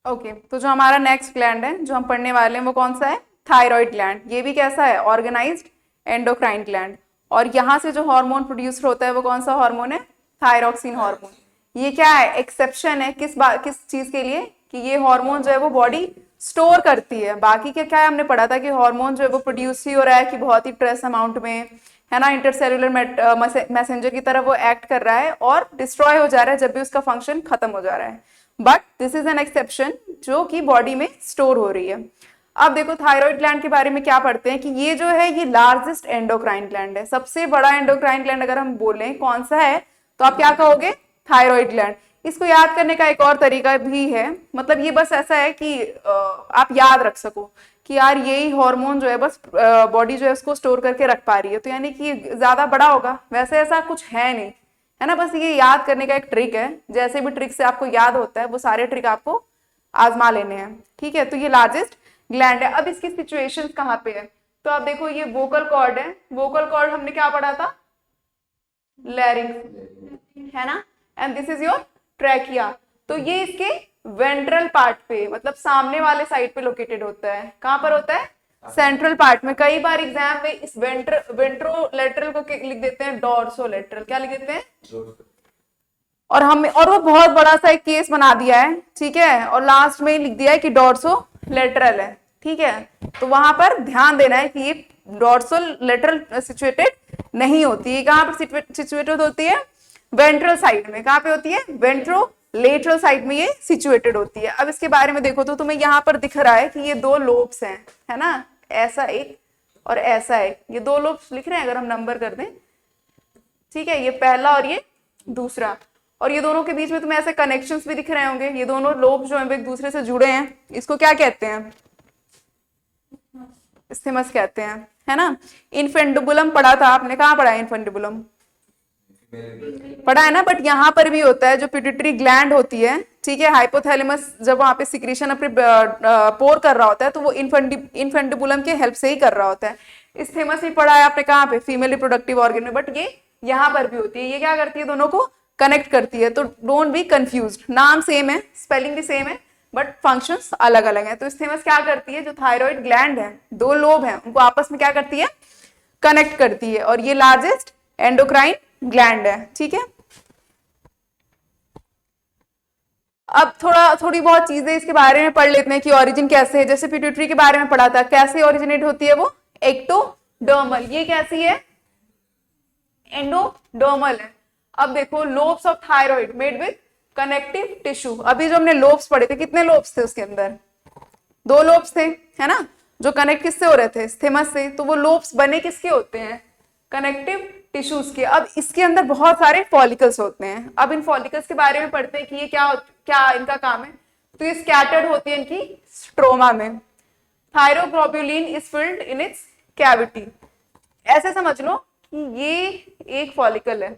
Okay तो जो हमारा नेक्स्ट ग्लैंड है जो हम पढ़ने वाले हैं वो कौन सा है? Thyroid gland. ये भी कैसा है? Organised endocrine gland. और यहाँ से जो हार्मोन प्रोड्यूस होता है वो कौन सा हार्मोन है? Thyroxine hormone. ये क्या है? एक्सेप्शन है किस चीज के लिए? कि ये हार्मोन जो है वो बॉडी स्टोर करती है। बाकी क्या है, हमने पढ़ा था कि हार्मोन जो है वो प्रोड्यूस ही हो रहा है कि बहुत ही ट्रेस अमाउंट में, है ना, इंटरसेलुलर मैसेंजर की तरह वो एक्ट कर रहा है और डिस्ट्रॉय हो जा रहा है जब भी उसका फंक्शन खत्म हो जा रहा है। But this is an exception जो कि बॉडी में स्टोर हो रही है। अब देखो थायराइड ग्लैंड के बारे में क्या पढ़ते हैं कि ये जो है ये लार्जेस्ट एंडोक्राइन ग्लैंड है। सबसे बड़ा एंडोक्राइन ग्लैंड अगर हम बोलें कौन सा है तो आप क्या कहोगे? Thyroid gland. इसको याद करने का एक और तरीका भी है, मतलब ये बस ऐसा है कि आप याद रख सको कि यार यही हार्मोन जो है बस बॉडी जो है उसको स्टोर करके रख पा रही है, तो यानी कि ज्यादा बड़ा होगा। वैसे ऐसा कुछ है नहीं, है ना, बस ये याद करने का एक ट्रिक है। जैसे भी ट्रिक से आपको याद होता है वो सारे ट्रिक आपको आजमा लेने हैं, ठीक है। तो ये लार्जेस्ट ग्लैंड है। अब इसकी सिचुएशन कहाँ पे है? तो आप देखो ये वोकल कॉर्ड है। वोकल कॉर्ड हमने क्या पढ़ा था? लैरिंक्स, है ना। And this is your trachea. तो ये इसके वेंट्रल पार्ट पे, मतलब सामने वाले साइड पे लोकेटेड होता है। कहां पर होता है? सेंट्रल पार्ट में। कई बार एग्जाम में इस वेंट्रोलेटरल को लिख देते हैं डॉर्सोलेटरल। क्या लिख देते हैं? और वो बहुत बड़ा सा एक केस बना दिया है, ठीक है, और लास्ट में लिख दिया है कि डॉर्सोलेटरल है, ठीक है। तो वहां पर ध्यान देना है कि ये डॉर्सोलेटरल सिचुएटेड नहीं होती है। कहां पर सिचुएटेड होती है? वेंट्रल साइड में। कहां पे होती है? वेंट्रोलेटरल साइड में ये सिचुएटेड होती है। अब इसके बारे में देखो तो तुम्हें यहाँ पर दिख रहा है कि ये दो लोब्स हैं, है ना, ऐसा एक और ऐसा एक। ये दो लोब्स लिख रहे हैं अगर हम नंबर कर दें, ठीक है, ये पहला और ये दूसरा। और ये दोनों के बीच में तुम्हें ऐसे कनेक्शंस भी दिख रहे होंगे। ये दोनों लोब जो है एक दूसरे से जुड़े हैं। इसको क्या कहते हैं? स्थिमस कहते हैं, है ना। इनफेंडिबुलम पढ़ा था आपने। कहाँ पढ़ा है इनफेंडिबुलम? पढ़ा है ना। बट यहाँ पर भी होता है जो पिट्यूटरी ग्लैंड होती है, ठीक है, हाइपोथैलेमस जब वहां पे सिक्रीशन अपने पोर कर रहा होता है तो वो इनफेंडिबुलम के हेल्प से ही कर रहा होता है। स्थिमस भी पढ़ा है आपने। कहाँ पे? फीमेल रिप्रोडक्टिव ऑर्गन में। बट ये यहाँ पर भी होती है। ये क्या करती है? दोनों को कनेक्ट करती है। तो डोंट बी कंफ्यूज्ड, नाम सेम है, स्पेलिंग भी सेम है, बट फंक्शंस अलग अलग हैं। तो स्थिमस क्या करती है? जो थायराइड ग्लैंड है, दो लोब हैं, उनको आपस में क्या करती है? कनेक्ट करती है। और ये लार्जेस्ट एंडोक्राइन ग्लैंड है, ठीक है। अब थोड़ी बहुत चीजें इसके बारे में पढ़ लेते हैं कि ओरिजिन कैसे है। जैसे पिट्यूटरी के बारे में पढ़ा था, कैसे ओरिजिनेट होती है वो? एक्टोडर्मल। ये कैसी है? एंडोडर्मल है। अब देखो lobes of thyroid made with connective tissue. अभी जो हमने लोब्स पढ़े थे, कितने लोब्स थे उसके अंदर? दो लोब्स थे, है ना, जो कनेक्ट किससे हो रहे थे? स्थिमस से। तो वो लोब्स बने किसके होते हैं? कनेक्टिव टिश्यूज के। अब इसके अंदर बहुत सारे फॉलिकल्स होते हैं। अब इन फॉलिकल्स के बारे में पढ़ते हैं कि ये क्या इनका काम है। तो ये स्कैटर्ड होती है इनकी स्ट्रोमा में। Thyroglobulin is filled in its cavity. ऐसे समझ लो कि ये एक फॉलिकल है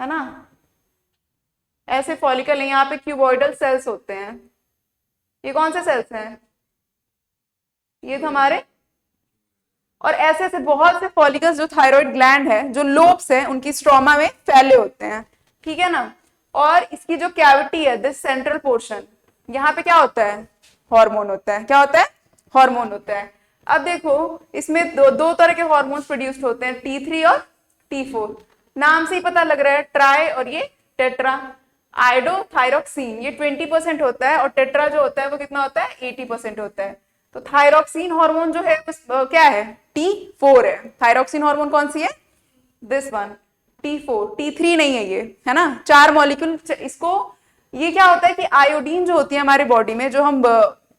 ना, ऐसे फॉलिकल है। यहाँ पे क्यूबॉइडल सेल्स होते हैं। ये कौन से सेल्स हैं? ये तो हमारे, और ऐसे ऐसे बहुत से फॉलिकल्स जो थायराइड ग्लैंड है, जो लोब्स हैं, उनकी स्ट्रोमा में फैले होते हैं, ठीक है ना। और इसकी जो कैविटी है, दिस सेंट्रल पोर्शन, यहाँ पे क्या होता है? हार्मोन होता है। क्या होता है? हार्मोन होता है। अब देखो इसमें दो तरह के हार्मोन्स प्रोड्यूस्ड होते हैं, T3 और T4। नाम से ही पता लग रहा है, ट्राई और ये टेट्रा। आयोडोथायरॉक्सिन ये 20% होता है और टेट्रा जो होता है वो कितना होता है? 80% होता है। तो थायरॉक्सिन हार्मोन जो है क्या है? T4 है। थायरॉक्सिन हार्मोन कौन सी है? This one, T4। T3 नहीं है ये, है ना। 4 मॉलिक्यूल इसको। ये क्या होता है कि आयोडीन जो होती है हमारे बॉडी में, जो हम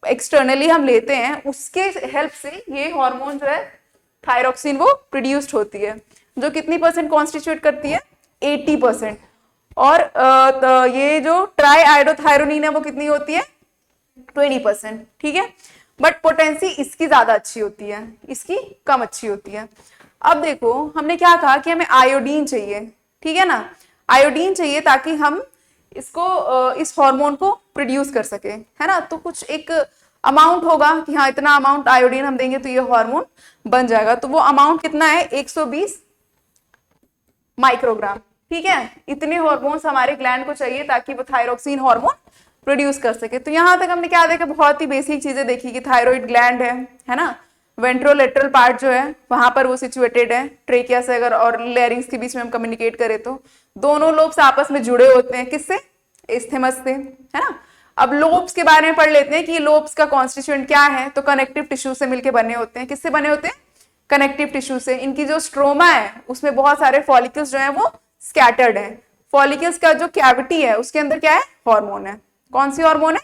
एक्सटर्नली हम लेते हैं, उसके हेल्प से ये हार्मोन जो है थायरॉक्सिन वो प्रोड्यूस्ड होती है, जो कितनी परसेंट कॉन्स्टिट्यूट करती है? 80%। और ये जो ट्राई आयोडोथायरोनिन है वो कितनी होती है? 20%, ठीक है। बट पोटेंसी इसकी ज्यादा अच्छी होती है, इसकी कम अच्छी होती है। अब देखो हमने क्या कहा कि हमें आयोडीन चाहिए, ठीक है ना। आयोडीन चाहिए ताकि हम इसको इस हार्मोन को प्रोड्यूस कर सके, है ना। तो कुछ एक अमाउंट होगा कि हाँ इतना अमाउंट आयोडीन हम देंगे तो ये हार्मोन बन जाएगा। तो वो अमाउंट कितना है? 120 माइक्रोग्राम, ठीक है। इतने हार्मोन्स हमारे ग्लैंड को चाहिए ताकि वो थायरॉक्सिन हार्मोन प्रोड्यूस कर सके। तो यहाँ तक हमने क्या देखा, बहुत ही बेसिक चीजें देखी कि थायराइड ग्लैंड है ना, वेंट्रोलेटरल पार्ट जो है वहां पर वो सिचुएटेड है ट्रेकिया से, अगर और लैरिंग्स के बीच में हम कम्युनिकेट करें तो दोनों लोब्स आपस में जुड़े होते हैं, किससे, इस्थेमस से, है ना। अब लोब्स के बारे में पढ़ लेते हैं कि लोब्स का कॉन्स्टिट्यूएंट क्या है। तो कनेक्टिव टिश्यू से मिलकर बने होते हैं, किससे बने होते हैं, कनेक्टिव टिश्यू से। इनकी जो स्ट्रोमा है उसमें बहुत सारे फॉलिकल्स जो है वो स्कैटर्ड है। फॉलिकल्स का जो कैविटी है उसके अंदर क्या है, हार्मोन है। कौन सी हार्मोन है,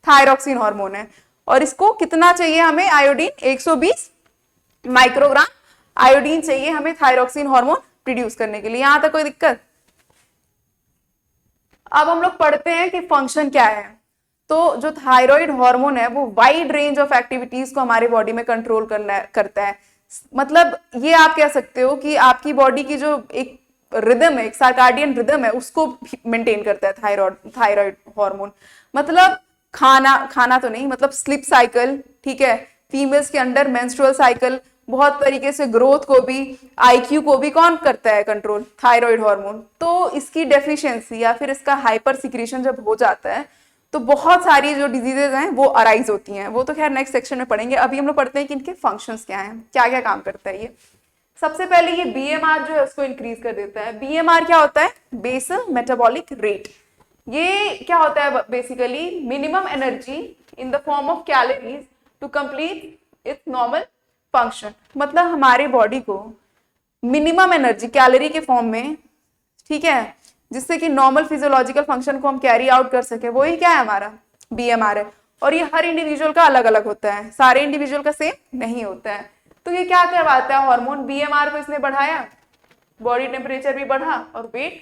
थायरॉक्सिन हार्मोन है। और इसको कितना चाहिए हमें, आयोडीन 120 माइक्रोग्राम आयोडीन चाहिए हमें थायरॉक्सिन हार्मोन प्रोड्यूस करने के लिए। यहां तक कोई दिक्कत। अब हम लोग पढ़ते हैं कि फंक्शन क्या है। तो जो थायराइड हार्मोन है वो वाइड रेंज ऑफ एक्टिविटीज को हमारे बॉडी में कंट्रोल करता है। मतलब ये आप कह सकते हो कि आपकी बॉडी की जो एक रिदम है, एक सर्काडियन रिदम है, उसको मेंटेन करता है थायराइड हार्मोन। मतलब खाना तो नहीं, मतलब स्लीप साइकिल, ठीक है, फीमेल्स के अंडर मेंस्ट्रुअल साइकिल, बहुत तरीके से ग्रोथ को भी, आईक्यू को भी कौन करता है कंट्रोल, थायराइड हार्मोन। तो इसकी डेफिशिएंसी या फिर इसका हाइपर सिक्रीशन जब हो जाता है तो बहुत सारी जो डिजीजेज हैं वो अराइज होती हैं। वो तो खैर नेक्स्ट सेक्शन में पढ़ेंगे। अभी हम लोग पढ़ते हैं कि इनके फंक्शंस क्या हैं, क्या क्या काम करता है ये। सबसे पहले ये बीएमआर जो है उसको इंक्रीज कर देता है। बीएमआर क्या होता है, बेसल मेटाबॉलिक रेट। ये क्या होता है, basically minimum energy in the form of calories to complete its normal function. मतलब हमारे बॉडी को मिनिमम एनर्जी कैलोरी के फॉर्म में, ठीक है, जिससे कि नॉर्मल फिजियोलॉजिकल फंक्शन को हम कैरी आउट कर सके, वही क्या है, हमारा बीएमआर है। और ये हर इंडिविजुअल का अलग अलग होता है, सारे इंडिविजुअल का सेम नहीं होता है। तो ये क्या करवाता है हार्मोन, बीएमआर को इसने बढ़ाया, बॉडी टेम्परेचर भी बढ़ा और वेट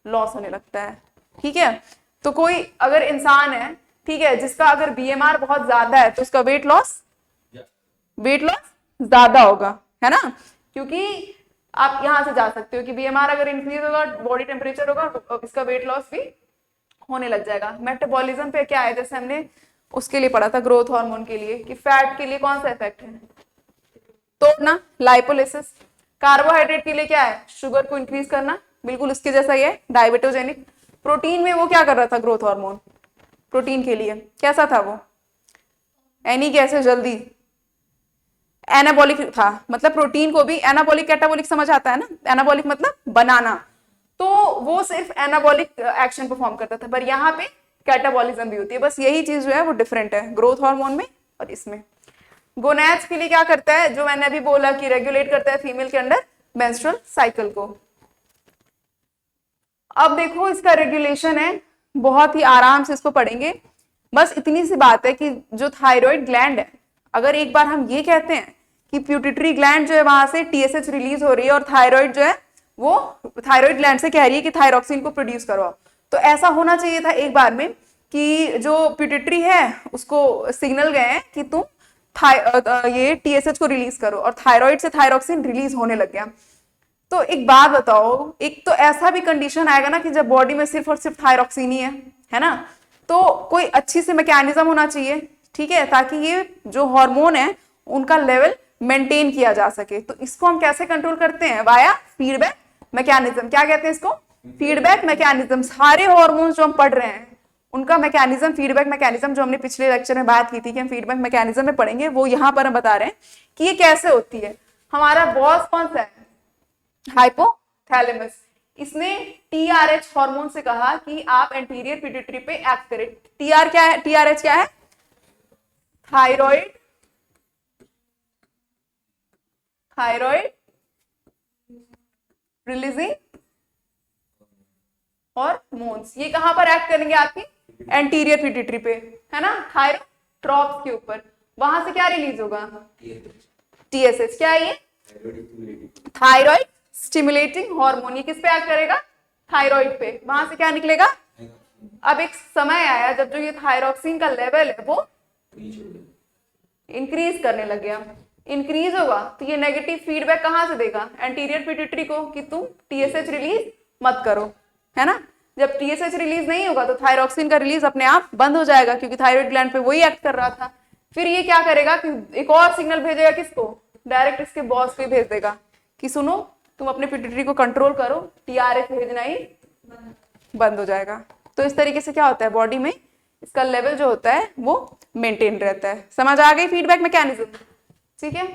लॉस होने लगता है, ठीक है। तो कोई अगर इंसान है, ठीक है, जिसका अगर बीएमआर बहुत ज्यादा है तो उसका वेट लॉस ज्यादा होगा, है ना। क्योंकि आप यहां से जा सकते हो कि बीएमआर अगर इंक्रीज होगा, बॉडी टेम्परेचर होगा, तो इसका वेट लॉस भी होने लग जाएगा। मेटाबॉलिज्म पे क्या है, जैसे हमने उसके लिए पढ़ा था ग्रोथ हार्मोन के लिए कि फैट के लिए कौन सा इफेक्ट है, तोड़ना, लाइपोलिसिस। कार्बोहाइड्रेट के लिए क्या है, शुगर को इंक्रीज करना, बिल्कुल उसके जैसा ही है, डायबिटोजेनिक। प्रोटीन में वो क्या कर रहा था, ग्रोथ हार्मोन, प्रोटीन के लिए कैसा था वो, एनी कैसे जल्दी एनाबॉलिक था। मतलब प्रोटीन को भी एनाबॉलिक कैटाबॉलिक समझ आता है ना, एनाबॉलिक मतलब बनाना, तो वो सिर्फ एनाबॉलिक एक्शन परफॉर्म करता था, पर यहाँ पे कैटाबॉलिज्म भी होती है। बस यही चीज जो है वो डिफरेंट है ग्रोथ हार्मोन में और इसमें। गोनैड्स के लिए क्या करता है, जो मैंने अभी बोला कि रेगुलेट करता है फीमेल के अंडर मेंस्ट्रुअल साइकिल को। अब देखो इसका रेगुलेशन है, बहुत ही आराम से इसको पढ़ेंगे। बस इतनी सी बात है कि जो थायराइड ग्लैंड है, अगर एक बार हम ये कहते हैं कि प्यूटिटरी ग्लैंड जो है वहां से टीएसएच रिलीज हो रही है और थायराइड जो है वो थायराइड ग्लैंड से कह रही है कि थायरॉक्सिन को प्रोड्यूस करवाओ, तो ऐसा होना चाहिए था एक बार में कि जो प्यूटिटरी है उसको सिग्नल गए हैं कि तुम ये टीएसएच को रिलीज करो, और थायराइड से थायरॉक्सिन रिलीज होने लग गया। तो एक बात बताओ, एक तो ऐसा भी कंडीशन आएगा ना कि जब बॉडी में सिर्फ और सिर्फ थायरॉक्सिन ही है ना, तो कोई अच्छी सी मैकेनिज्म होना चाहिए, ठीक है, ताकि ये जो हार्मोन है उनका लेवल मेंटेन किया जा सके। तो इसको हम कैसे कंट्रोल करते हैं, वाया फीडबैक मैकेनिज्म। क्या कहते हैं इसको, फीडबैक मैकेनिज्म। सारे हार्मोन्स जो हम पढ़ रहे हैं उनका मैकेनिज्म, फीडबैक मैकेनिज्म, जो हमने पिछले लेक्चर में बात की थी कि हम फीडबैक मैकेनिज्म में पढ़ेंगे, वो यहाँ पर हम बता रहे हैं कि ये कैसे होती है। हमारा बॉस कौन सा है, हाइपोथैलेमस। इसने टीआरएच हार्मोन से कहा कि आप एंटीरियर पिट्यूटरी पे एक्ट करें। टीआर क्या है, टीआरएच क्या है, थायराइड रिलीजिंग हार्मोन्स। ये कहां पर एक्ट करेंगे, आपकी एंटीरियर पिट्यूटरी पे, है ना, थायरोट्रॉप्स के ऊपर। वहां से क्या रिलीज होगा, टीएसएच। क्या है ये, थायराइड स्टिमुलेटिंग हार्मोन। ये किस पे एक्ट करेगा, थायराइड पे। वहां से क्या निकलेगा, अब एक समय आया जब जो ये थायरॉक्सिन का लेवल है वो इंक्रीज करने लग गया। इंक्रीज होगा तो ये नेगेटिव फीडबैक कहां से देगा, एंटीरियर पिट्यूटरी को, कि तुम टीएसएच रिलीज मत करो, है ना। जब टीएसएच रिलीज नहीं होगा तो थायरॉक्सिन का रिलीज अपने आप बंद हो जाएगा, क्योंकि थायराइड ग्लैंड पे वही एक्ट कर रहा था। फिर ये क्या करेगा कि एक और सिग्नल भेजेगा, किसको, डायरेक्ट इसके बॉस को भेज देगा कि सुनो तुम अपने पिट्यूटरी को कंट्रोल करो, टीआरएच भेजना ही बंद हो जाएगा। तो इस तरीके से क्या होता है, बॉडी में इसका लेवल जो होता है वो मेंटेन रहता है। समझ आ गई फीडबैक मैकेनिज्म? ठीक है,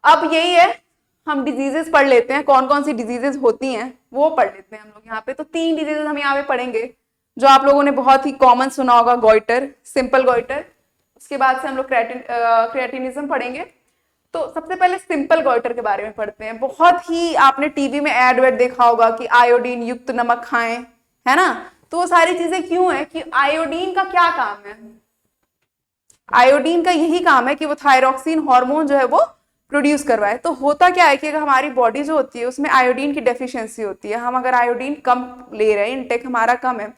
अब यही है, हम डिजीजेस पढ़ लेते हैं, कौन कौन सी डिजीजेस होती हैं वो पढ़ लेते हैं हम लोग यहाँ पे। तो 3 डिजीजेस हम यहाँ पे पढ़ेंगे जो आप लोगों ने बहुत ही कॉमन सुना होगा, गॉइटर, सिंपल गॉइटर। उसके बाद से हम लोग क्रिएटिनिज्म पढ़ेंगे। तो सबसे पहले सिंपल गॉइटर के बारे में पढ़ते हैं। बहुत ही आपने टीवी में एड वेड देखा होगा कि आयोडीन युक्त नमक खाएं, है ना। तो वो सारी चीजें क्यों है कि आयोडीन का क्या काम है? आयोडीन का यही काम है कि वो थायरॉक्सिन हार्मोन जो है वो प्रोड्यूस करवाए। तो होता क्या है कि अगर हमारी बॉडी जो होती है उसमें आयोडीन की डेफिशिएंसी होती है, हम अगर आयोडीन कम ले रहे हैं, इनटेक हमारा कम है,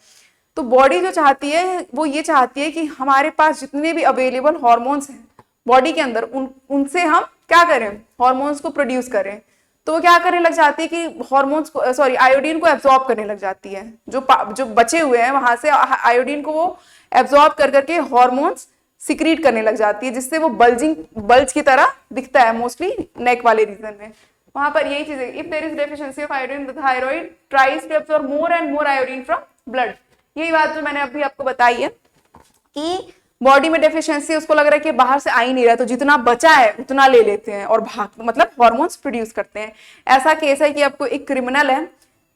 तो बॉडी जो चाहती है वो ये चाहती है कि हमारे पास जितने भी अवेलेबल हार्मोन्स हैं बॉडी के अंदर उनसे हम क्या करें, हार्मोन्स को प्रोड्यूस करें। तो वो क्या करने लग जाती है कि हार्मोन्स को, सॉरी, आयोडीन को एब्जॉर्ब करने लग जाती है। जो बचे हुए हैं वहां से आयोडीन को वो एब्जॉर्ब कर करके हार्मोन्स सिक्रीट करने लग जाती है, जिससे वो बल्ज की तरह दिखता है मोस्टली नेक वाले रीजन में। वहां पर यही चीज है, if there is deficiency of iodine the thyroid tries to absorb more and more iodine from blood. यही बात जो मैंने अभी आपको बताई है कि बॉडी में डेफिशिएंसी, उसको लग रहा है कि बाहर से आ ही नहीं रहा, तो जितना बचा है उतना ले लेते हैं और भाग, मतलब हार्मोन्स प्रोड्यूस करते हैं। ऐसा केस है कि आपको एक क्रिमिनल है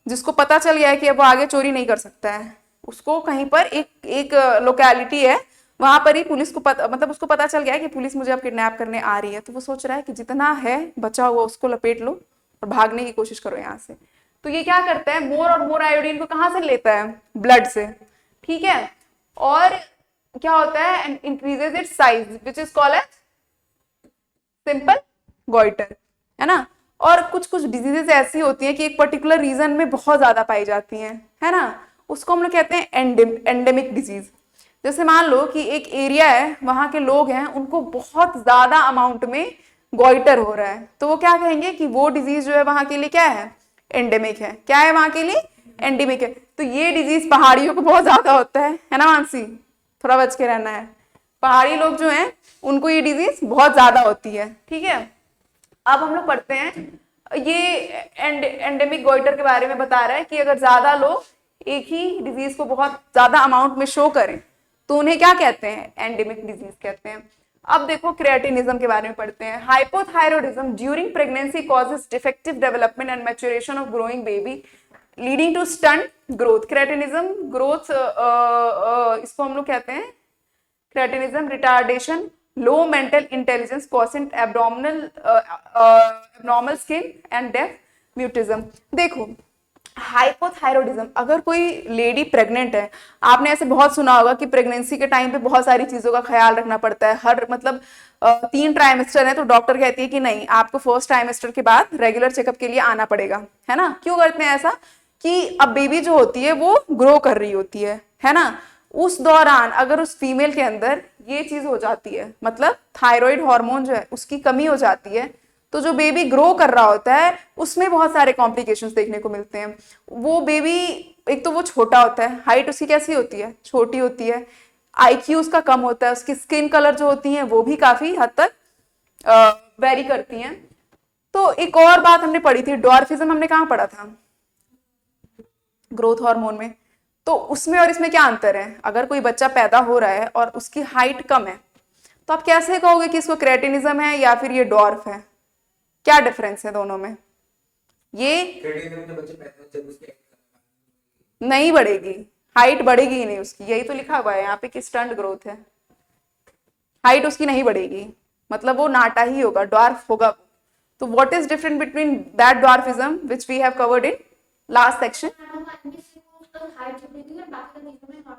जिसको पता चल गया है कि अब वो आगे चोरी नहीं कर सकता है, उसको कहीं पर एक लोकेलिटी है, वहां पर ही पुलिस को पता, मतलब उसको पता चल गया है कि पुलिस मुझे अब किडनैप करने आ रही है। तो वो सोच रहा है कि जितना है बचा हुआ उसको लपेट लो और भागने की कोशिश करो यहाँ से। तो ये क्या करता है, मोर और मोर आयोडीन को कहाँ से लेता है? ब्लड से, ठीक है। और क्या होता है, increases its size which is called as simple goitre, है ना। और कुछ कुछ डिजीजेस ऐसी होती हैं कि एक पर्टिकुलर रीजन में बहुत ज्यादा पाई जाती हैं, है ना, उसको हम लोग कहते हैं एंडेमिक डिजीज। जैसे मान लो कि एक एरिया है, वहां के लोग हैं, उनको बहुत ज्यादा अमाउंट में गॉइटर हो रहा है, तो वो क्या कहेंगे कि वो डिजीज जो है वहां के लिए क्या है, एंडेमिक है। क्या है वहां के लिए? एंडेमिक है। तो ये डिजीज पहाड़ियों को बहुत ज्यादा होता है ना मानसी, थोड़ा बच के रहना है। पहाड़ी लोग जो हैं उनको ये डिजीज बहुत ज्यादा होती है, ठीक है। अब हम लोग पढ़ते हैं, ये एंडेमिक गॉइटर के बारे में बता रहा है कि अगर ज्यादा लोग एक ही डिजीज को बहुत ज्यादा अमाउंट में शो करें तो उन्हें क्या कहते हैं, एंडेमिक डिजीज कहते हैं। अब देखो क्रिएटिनिज्म के बारे में पढ़ते हैं। Hypothyroidism during pregnancy causes defective development and maturation of growing baby leading to stunt growth. Cretinism growth, इसको हम लोग कहते हैं cretinism retardation, low mental intelligence, quotient abnormal skin and deaf mutism. देखो हाइपोथायरॉयडिज्म, अगर कोई लेडी प्रेग्नेंट है, आपने ऐसे बहुत सुना होगा कि प्रेगनेंसी के टाइम पे बहुत सारी चीजों का ख्याल रखना पड़ता है। हर मतलब 3 ट्राइमेस्टर है तो डॉक्टर कहती है कि नहीं, आपको फर्स्ट ट्राइमेस्टर के बाद रेगुलर चेकअप के लिए आना पड़ेगा, है ना। क्यों करते हैं ऐसा कि अब बेबी जो होती है वो ग्रो कर रही होती है ना। उस दौरान अगर उस फीमेल के अंदर ये चीज हो जाती है, मतलब थायराइड हार्मोन जो है उसकी कमी हो जाती है, तो जो बेबी ग्रो कर रहा होता है उसमें बहुत सारे कॉम्प्लिकेशंस देखने को मिलते हैं। वो बेबी, एक तो वो छोटा होता है, हाइट उसकी कैसी होती है, छोटी होती है, आईक्यू उसका कम होता है, उसकी स्किन कलर जो होती है वो भी काफी हद तक वेरी करती हैं। तो एक और बात हमने पढ़ी थी, ड्वार्फिज्म हमने कहाँ पढ़ा था, ग्रोथ हार्मोन में। तो उसमें और इसमें क्या अंतर है? अगर कोई बच्चा पैदा हो रहा है और उसकी हाइट कम है तो आप कैसे कहोगे कि इसको क्रेटिनिज्म है या फिर ये डॉर्फ है? क्या डिफरेंस है दोनों में? ये नहीं बढ़ेगी, हाइट बढ़ेगी ही नहीं उसकी, यही तो लिखा हुआ है यहाँ पे कि स्टंट ग्रोथ है, हाइट उसकी नहीं बढ़ेगी, मतलब वो नाटा ही होगा, डॉर्फ होगा। तो what is different between that dwarfism which we have covered in last section?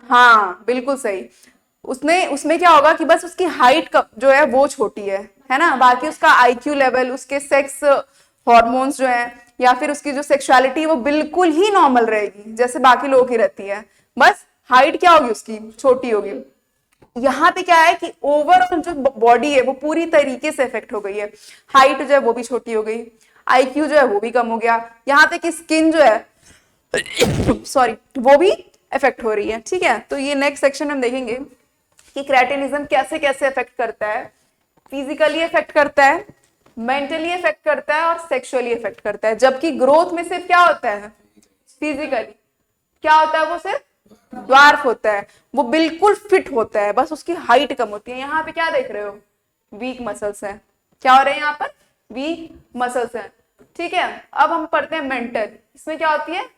हाँ बिल्कुल सही। उसमें क्या होगा कि बस उसकी हाइट जो है वो छोटी है ना, बाकी उसका आईक्यू लेवल, उसके सेक्स हॉर्मोन्स जो है या फिर उसकी जो सेक्सुअलिटी वो बिल्कुल ही नॉर्मल रहेगी जैसे बाकी लोगों की रहती है, बस हाइट क्या होगी उसकी, छोटी होगी। यहाँ पे क्या है कि ओवरऑल जो बॉडी है वो पूरी तरीके से इफेक्ट हो गई है, हाइट जो है वो भी छोटी हो गई, आईक्यू जो है वो भी कम हो गया, यहाँ तक कि स्किन जो है सॉरी वो भी इफेक्ट हो रही है, ठीक है। तो ये नेक्स्ट सेक्शन में हम देखेंगे कि क्रेटिनिज्म कैसे कैसे इफेक्ट करता है, फिजिकली इफेक्ट करता है, मेंटली इफेक्ट करता है और सेक्सुअली इफेक्ट करता है। जबकि ग्रोथ में सिर्फ क्या होता है, फिजिकली क्या होता है, वो सिर्फ ड्वार्फ होता है, वो बिल्कुल फिट होता है, बस उसकी हाइट कम होती है। यहाँ पे क्या देख रहे हो, वीक मसल्स है। क्या हो रहे हैं यहाँ पर, वीक मसल्स है। ठीक है, अब हम पढ़ते हैं मेंटल। इसमें क्या होती है,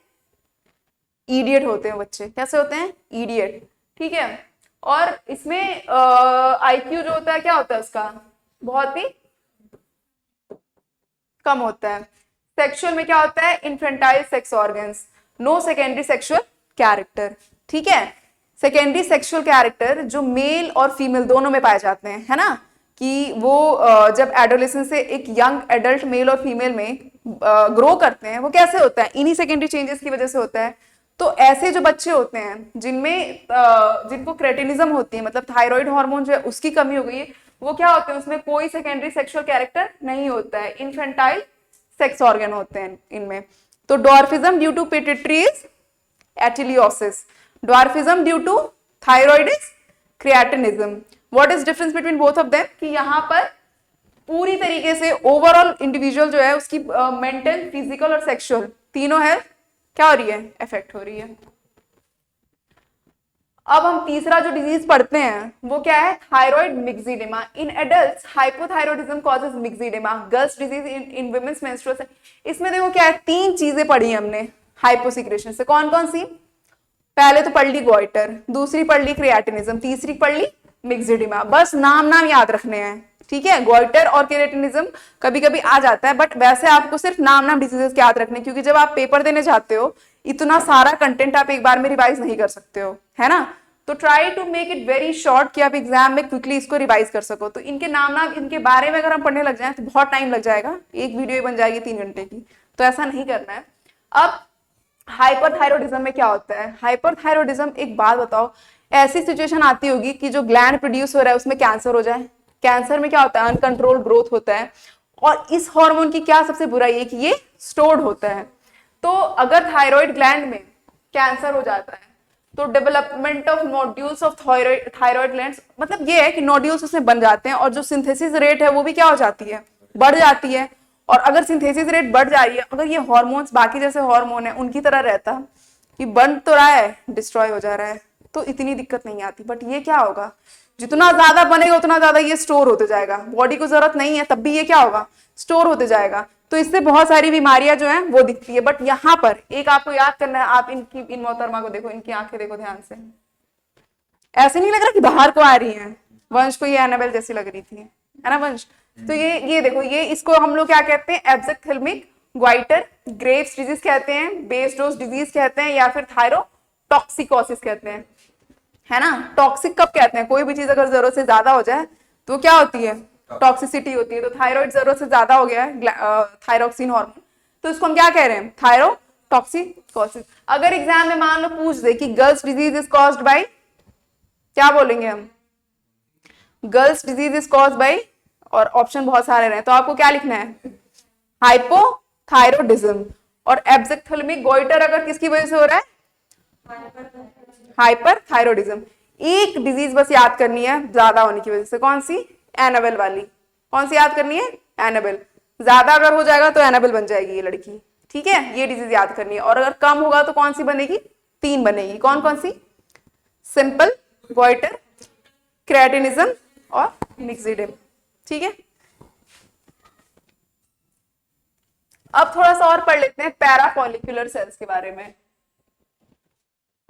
इडियट होते हैं बच्चे। कैसे होते हैं, इडियट। ठीक है, और इसमें आईक्यू जो होता है क्या होता है उसका, बहुत ही कम होता है। सेक्सुअल में क्या होता है, infantile sex organs, no secondary sexual character. ठीक है, सेकेंडरी सेक्सुअल कैरेक्टर जो मेल और फीमेल दोनों में पाए जाते हैं, है ना, कि वो जब एडोलेसेंस से एक यंग एडल्ट मेल और फीमेल में ग्रो करते हैं, वो कैसे होता है, इन्हीं सेकेंडरी चेंजेस की वजह से होता है। तो ऐसे जो बच्चे होते हैं जिनमें जिनको क्रेटिनिज्म होती है, मतलब थायराइड हार्मोन जो है उसकी कमी हो गई है, वो क्या होते हैं, उसमें कोई सेकेंडरी सेक्सुअल कैरेक्टर नहीं होता है, इन्फेंटाइल सेक्स ऑर्गन होते हैं इनमें। तो dwarfism due to pituitary is ateliosis, dwarfism due to thyroid is cretinism. What is difference between both of them, कि यहाँ पर पूरी तरीके से ओवरऑल इंडिविजुअल जो है उसकी मेंटल, फिजिकल और सेक्सुअल तीनों हेल्थ क्या हो रही है, इफेक्ट हो रही है। अब हम तीसरा जो डिजीज पढ़ते हैं वो क्या है, thyroid myxoedema. In adults hypothyroidism causes myxoedema, Gull's disease in women's menstrual. इसमें देखो क्या है, तीन चीजें पढ़ी हमने हाइपोसिक्रेशन से। कौन कौन सी, पहले तो पढ़ ली गोइटर, दूसरी पढ़ ली क्रिएटिनिज्म, तीसरी पढ़ ली मिक्सिडेमा। बस नाम नाम याद रखने हैं। ठीक है, गोइटर और क्रिएटिनिज्म कभी कभी आ जाता है, बट वैसे आपको सिर्फ नाम नाम डिजीजेस याद रखने, क्योंकि जब आप पेपर देने जाते हो इतना सारा कंटेंट आप एक बार में रिवाइज नहीं कर सकते हो, है ना। तो try to make it very short कि आप एग्जाम में क्विकली इसको रिवाइज कर सको। तो इनके नाम नाम, इनके बारे में अगर हम पढ़ने लग जाए तो बहुत टाइम लग जाएगा, एक वीडियो बन जाएगी 3 घंटे की, तो ऐसा नहीं करना है। अब हाइपरथायरॉयडिज्म में क्या होता है, हाइपरथायरॉयडिज्म, एक बात बताओ, ऐसी सिचुएशन आती होगी कि जो ग्लैंड प्रोड्यूस हो रहा है उसमें कैंसर हो जाए। कैंसर में क्या होता है, अनकंट्रोल ग्रोथ होता है, और इस हार्मोन की क्या सबसे बुराई है कि ये स्टोर्ड होता है। तो अगर थायराइड ग्लैंड में कैंसर हो जाता है तो development of nodules of thyroid glands, मतलब ये है कि नोड्यूल्स उसमें बन जाते हैं, और जो सिंथेसिस रेट है वो भी क्या हो जाती है, बढ़ जाती है। और अगर सिंथेसिस रेट बढ़ जा रही है, अगर ये हार्मोन्स बाकी जैसे हार्मोन है उनकी तरह रहता कि बन तो रहा है डिस्ट्रॉय हो जा रहा है, तो इतनी दिक्कत नहीं आती। बट ये क्या होगा, जितना ज्यादा बनेगा उतना ज्यादा ये स्टोर होते जाएगा, बॉडी को जरूरत नहीं है तब भी ये क्या होगा, स्टोर होते जाएगा। तो इससे बहुत सारी बीमारियां जो हैं वो दिखती है। बट यहाँ पर एक आपको याद करना है, आप इन मोहतरमा को देखो, इनकी आंखें देखो ध्यान से, ऐसे नहीं लग रहा कि बाहर को आ रही हैं। वंश को ये एनाबेल जैसी लग रही थी, है ना वंश। तो ये देखो, ये इसको हम लोग क्या कहते हैं, एब्जेक्थेल्मिक ग्वाइटर ग्रेव्स डिजीज कहते हैं, बेस डोज डिजीज कहते हैं, या फिर थायरोटॉक्सिकोसिस कहते हैं, है ना। टॉक्सिक कब कहते हैं, कोई भी चीज अगर जरूरत से ज्यादा हो जाए तो क्या होती है, टॉक्सिसिटी होती है। तो थायराइड जरूरत से ज्यादा हो गया है, थायरोक्सिन हार्मोन, तो इसको हम क्या कह रहे हैं, थायरोटॉक्सिकोसिस। अगर एग्जाम में मान लो पूछ दे कि girls disease is caused by, क्या बोलेंगे हम, girls disease is caused by, और ऑप्शन बहुत सारे रहे, तो आपको क्या लिखना है, हाइपोथायरॉयडिज्म। और एब्जेक्थेल्मिक गोइटर अगर किसकी वजह से हो रहा है, हाइपरथायरॉयडिज्म। एक डिजीज बस याद करनी है ज्यादा होने की वजह से, कौन सी, एनाबेल वाली। कौन सी याद करनी है, एनाबेल। ज्यादा अगर हो जाएगा तो एनाबेल बन जाएगी ये लड़की। ठीक है, ये डिजीज याद करनी है। और अगर कम होगा तो कौन सी बनेगी, 3 बनेगी। कौन कौन सी, सिंपल, गोइटर, क्रेटिनिज्म और मिक्सिडिम। ठीक है, अब थोड़ा सा और पढ़ लेते हैं पैराफॉलिकुलर सेल्स के बारे में।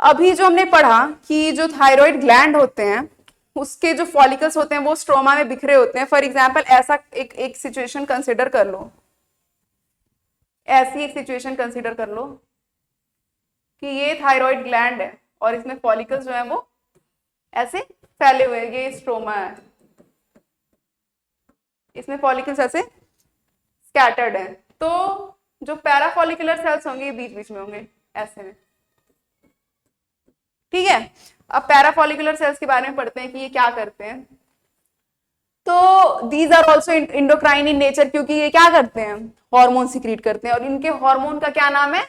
अभी जो हमने पढ़ा कि जो थायराइड ग्लैंड होते हैं उसके जो फॉलिकल्स होते हैं वो स्ट्रोमा में बिखरे होते हैं। फॉर एग्जांपल ऐसा एक सिचुएशन कंसिडर कर लो, ऐसी एक सिचुएशन कंसिडर कर लो कि ये थायराइड ग्लैंड है और इसमें फॉलिकल्स जो है वो ऐसे फैले हुए हैं, ये स्ट्रोमा है, इसमें फॉलिकल्स ऐसे स्कैटर्ड है। तो जो पैराफॉलिकुलर सेल्स होंगे बीच बीच में होंगे ऐसे में। ठीक है, अब पैराफॉलिकुलर सेल्स के बारे में पढ़ते हैं कि ये क्या करते हैं। तो these are also endocrine in nature, क्योंकि ये क्या करते हैं, हार्मोन सिक्रीट करते हैं, और इनके हार्मोन का क्या नाम है,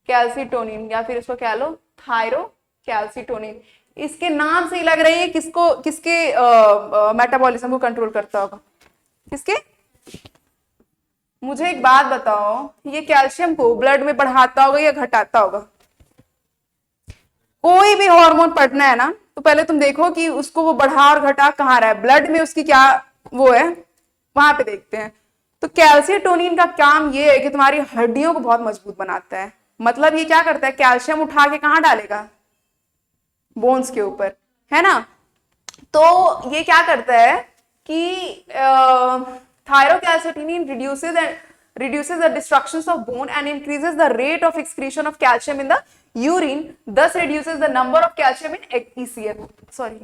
कैल्सिटोनिन, या फिर इसको क्या लो, थायरोकैल्सिटोनिन। इसके नाम से ही लग रही है किसको, किसके मेटाबॉलिज्म को कंट्रोल करता होगा, किसके। मुझे एक बात बताओ, ये कैल्शियम को ब्लड में बढ़ाता होगा या घटाता होगा, कोई भी हार्मोन पढ़ना है ना तो पहले तुम देखो कि उसको वो बढ़ा और घटा कहाँ रहा है, ब्लड में उसकी क्या वो है, वहां पे देखते हैं। तो कैल्सिटोनिन का काम ये है कि तुम्हारी हड्डियों को बहुत मजबूत बनाता है। मतलब ये क्या करता है, कैल्शियम उठा के कहाँ डालेगा, बोन्स के ऊपर, है ना। तो ये क्या करता है कि thyrocalcitonin reduces the destruction of bone and increases the rate of excretion of calcium in the urine, thus reduces the number of calcium in ECF, sorry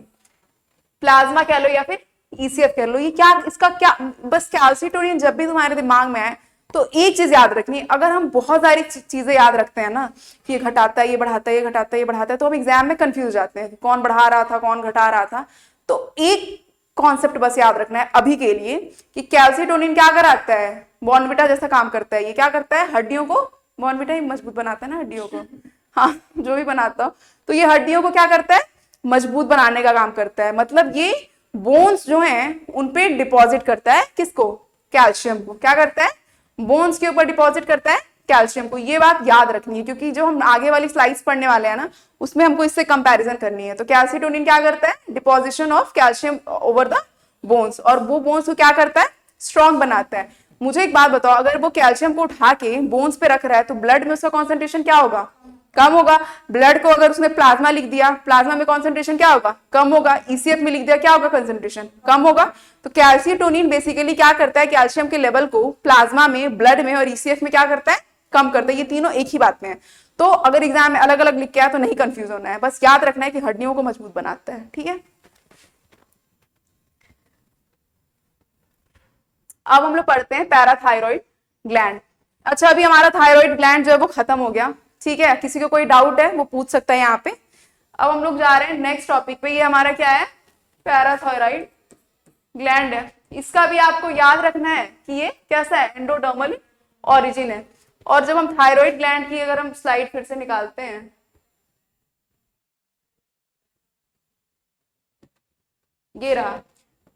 plasma कह लो या फिर ECF कह लो। ये क्या, इसका क्या, बस कैल्सिटोनिन जब भी तुम्हारे दिमाग में आए तो एक चीज याद रखनी, अगर हम बहुत सारी चीजें याद रखते हैं ना कि ये घटाता है, ये बढ़ाता है, ये घटाता है, ये बढ़ाता है, तो हम एग्जाम में कंफ्यूज हो जाते हैं कौन बढ़ा रहा था कौन घटा रहा था। तो एक कॉन्सेप्ट बस याद रखना है अभी के लिए कि कैल्सिटोनिन क्या कराता है, बॉर्नविटा जैसा काम करता है। ये क्या करता है, हड्डियों को, बॉर्नविटा ही मजबूत बनाता है ना हड्डियों को, हाँ जो भी बनाता हो, तो ये हड्डियों को क्या करता है, मजबूत बनाने का काम करता है। मतलब ये बोन्स जो हैं उन पे डिपॉजिट करता है, किसको, कैल्शियम को। क्या करता है, बोन्स के ऊपर डिपॉजिट करता है कैल्शियम को। ये बात याद रखनी है क्योंकि जो हम आगे वाली स्लाइड्स पढ़ने वाले हैं ना उसमें हमको इससे कंपैरिजन करनी है। तो कैल्सिटोनिन क्या करता है, deposition of calcium over the bones, और वो बोन्स को क्या करता है, स्ट्रॉन्ग बनाता है। मुझे एक बात बताओ, अगर वो कैल्शियम को उठा के बोन्स पे रख रहा है तो ब्लड में उसका कॉन्सेंट्रेशन क्या होगा, कम होगा। ब्लड को अगर उसने प्लाज्मा लिख दिया, प्लाज्मा में कॉन्सेंट्रेशन क्या होगा, कम होगा। ECF में लिख दिया, क्या होगा, कंसेंट्रेशन कम होगा। तो कैल्सिटोनिन बेसिकली क्या करता है, कैल्शियम के लेवल को प्लाज्मा में, ब्लड में और ECF में क्या करता है, कम करता है। ये तीनों एक ही बात में है। तो अगर एग्जाम में अलग अलग लिख के आया तो नहीं कंफ्यूज होना है, बस याद रखना है कि हड्डियों को मजबूत बनाता है, ठीक है। अब हम लोग पढ़ते हैं पैराथायरॉइड ग्लैंड। अच्छा, अभी हमारा थायराइड ग्लैंड जो है वो खत्म हो गया, ठीक है। किसी को कोई डाउट है वो पूछ सकता है यहाँ पे। अब हम लोग जा रहे हैं नेक्स्ट टॉपिक पे। ये हमारा क्या है, पैराथायरॉइड ग्लैंड है। इसका भी आपको याद रखना है कि ये कैसा है, एंडोडर्मल ओरिजिन है। और जब हम थायराइड ग्लैंड की अगर हम स्लाइड फिर से निकालते हैं, ये रहा।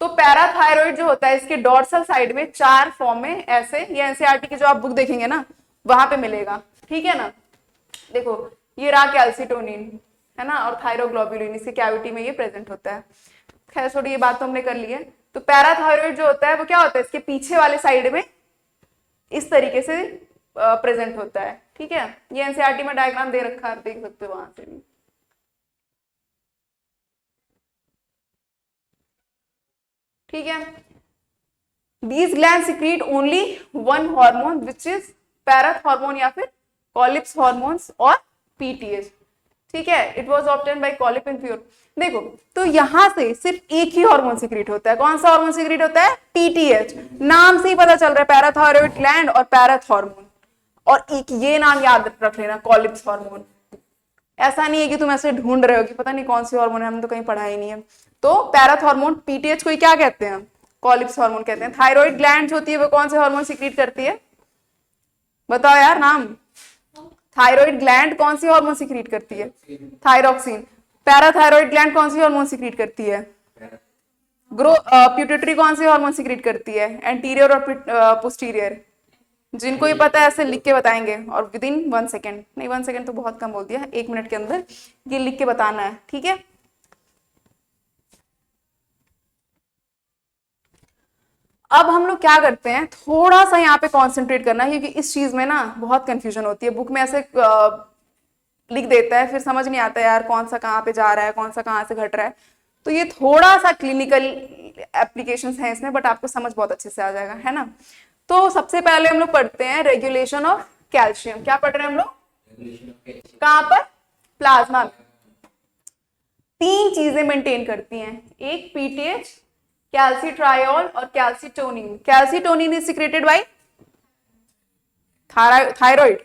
तो पैराथायरॉइड जो होता है इसके डॉर्सल साइड में 4 फॉर्म में ऐसे, ये एनसीईआरटी की जो आप बुक देखेंगे ना वहां पे मिलेगा, ठीक है ना। देखो ये रहा कैल्सिटोनिन, है ना, और थायरोग्लोबुलिन, इसके कैविटी में ये प्रेजेंट होता है। खैर छोड़िए, ये बात तो हमने कर ली है। तो पैराथायरॉइड जो होता है वो क्या होता है, इसके पीछे वाले साइड में इस तरीके से प्रेजेंट होता है, ठीक है। ये एनसीईआरटी में डायग्राम दे रखा है, देख सकते हो वहां से भी, ठीक है। These glands secrete only one hormone which is parathormone या फिर Collips hormones और PTH, ठीक है। It was obtain by Collip in pure. देखो तो यहां से सिर्फ एक ही हार्मोन सिक्रीट होता है। कौन सा हार्मोन सिक्रीट होता है, PTH। नाम से ही पता चल रहा है, पैराथायरॉइड ग्लैंड और पैराथॉर्मोन। और एक ये नाम याद रख लेना, कॉलिप्स हार्मोन। ऐसा नहीं है कि तुम ऐसे ढूंढ रहे हो कि पता नहीं कौन सी हार्मोन है, हमने तो कहीं पढ़ा ही नहीं है। तो पैराथॉर्मोन, PTH को ही क्या कहते हैं, कॉलिप्स हार्मोन कहते हैं। थायराइड ग्लैंड जो होती है वो कौन से हार्मोन सिक्रीट करती है, बताओ यार नाम। थायराइड ग्लैंड कौन सी हार्मोन सिक्रीट करती है, थायरोक्सिन। पैराथायरॉइड ग्लैंड कौन सी हार्मोन सिक्रीट करती है, प्यूटेटरी कौन सी हार्मोन सिक्रीट करती है, एंटीरियर और पोस्टीरियर। जिनको ये पता है ऐसे लिख के बताएंगे, और विद इन 1 सेकेंड, नहीं 1 सेकेंड तो बहुत कम बोल दिया, 1 मिनट के अंदर ये लिख के बताना है, ठीक है। अब हम लोग क्या करते हैं, थोड़ा सा यहाँ पे कॉन्सेंट्रेट करना है क्योंकि इस चीज में ना बहुत कंफ्यूजन होती है। बुक में ऐसे लिख देता है, फिर समझ नहीं आता यार कौन सा कहाँ पे जा रहा है, कौन सा कहाँ से घट रहा है। तो ये थोड़ा सा क्लिनिकल एप्लीकेशंस हैं इसमें, बट आपको समझ बहुत अच्छे से आ जाएगा, है ना। तो सबसे पहले हम लोग पढ़ते हैं रेगुलेशन ऑफ कैल्शियम। क्या पढ़ रहे हैं हम लोग, कहाँ पर, प्लाज्मा में। 3 चीजें मेंटेन करती हैं, एक PTH, कैल्सिट्रायोल और calcitonin. Calcitonin is secreted by thyroid,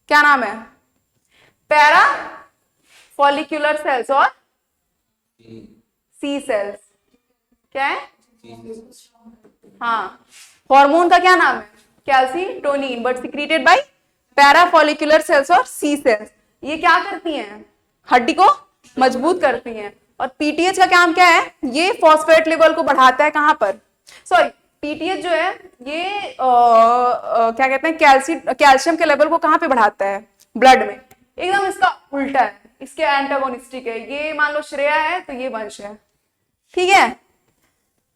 क्या नाम है, पैरा फॉलिक्यूलर सेल्स और सी सेल्स। क्या है, हाँ, हार्मोन का क्या नाम है, calcitonin, but secreted by parafollicular cells और सी सेल्स। ये क्या करती हैं, हड्डी को मजबूत करती हैं। और PTH का काम क्या है, ये फॉस्फेट लेवल को बढ़ाता है, कहां पर, सॉरी PTH जो है ये क्या कहते हैं, कैल्शियम के लेवल को कहां पे बढ़ाता है, ब्लड में। एकदम इसका उल्टा है, इसके एंटागोनिस्टिक है। ये मान लो श्रेया है तो ये वंश है, ठीक है,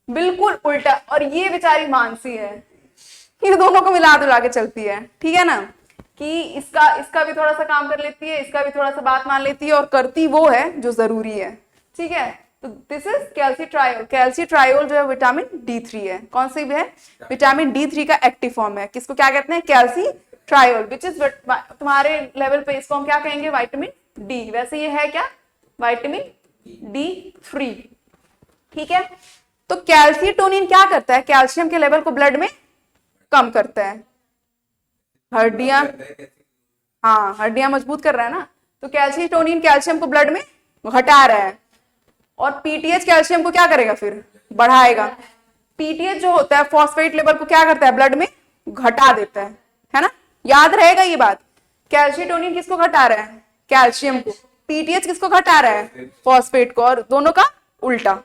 बिल्कुल उल्टा। और ये बेचारी मानसी है, इन दोनों को मिला जुला के चलती है, ठीक है ना, कि इसका भी थोड़ा सा काम कर लेती है, इसका भी थोड़ा सा बात मान लेती है, और करती वो है जो जरूरी है, ठीक है। तो दिस इज कैल्सीट्रायोल। कैल्सीट्रायोल जो है विटामिन D3 है। कौन सी भी है? विटामिन D3 का एक्टिव फॉर्म है। किसको क्या कहते हैं? कैल्सीट्रायोल, विच इज तुम्हारे लेवल पे इसको हम क्या कहेंगे? Vitamin D. वैसे ये है क्या? विटामिन D3, ठीक है। तो कैल्सीटोनिन क्या करता है? कैल्शियम के लेवल को ब्लड में कम करता है। हड्डियां, हाँ हड्डियां मजबूत कर रहा है ना, तो कैल्सीटोनिन कैल्शियम को ब्लड में घटा रहा है, और पीटीएच कैल्शियम को क्या करेगा? फिर बढ़ाएगा। पीटीएच जो होता है फॉस्फेट लेवल को क्या करता है? ब्लड में घटा देता है ना, याद रहेगा ये बात। कैल्सीटोनिन किसको घटा रहा है? कैल्शियम को। पीटीएच किसको घटा रहा है? फॉस्फेट को, और दोनों का उल्टा,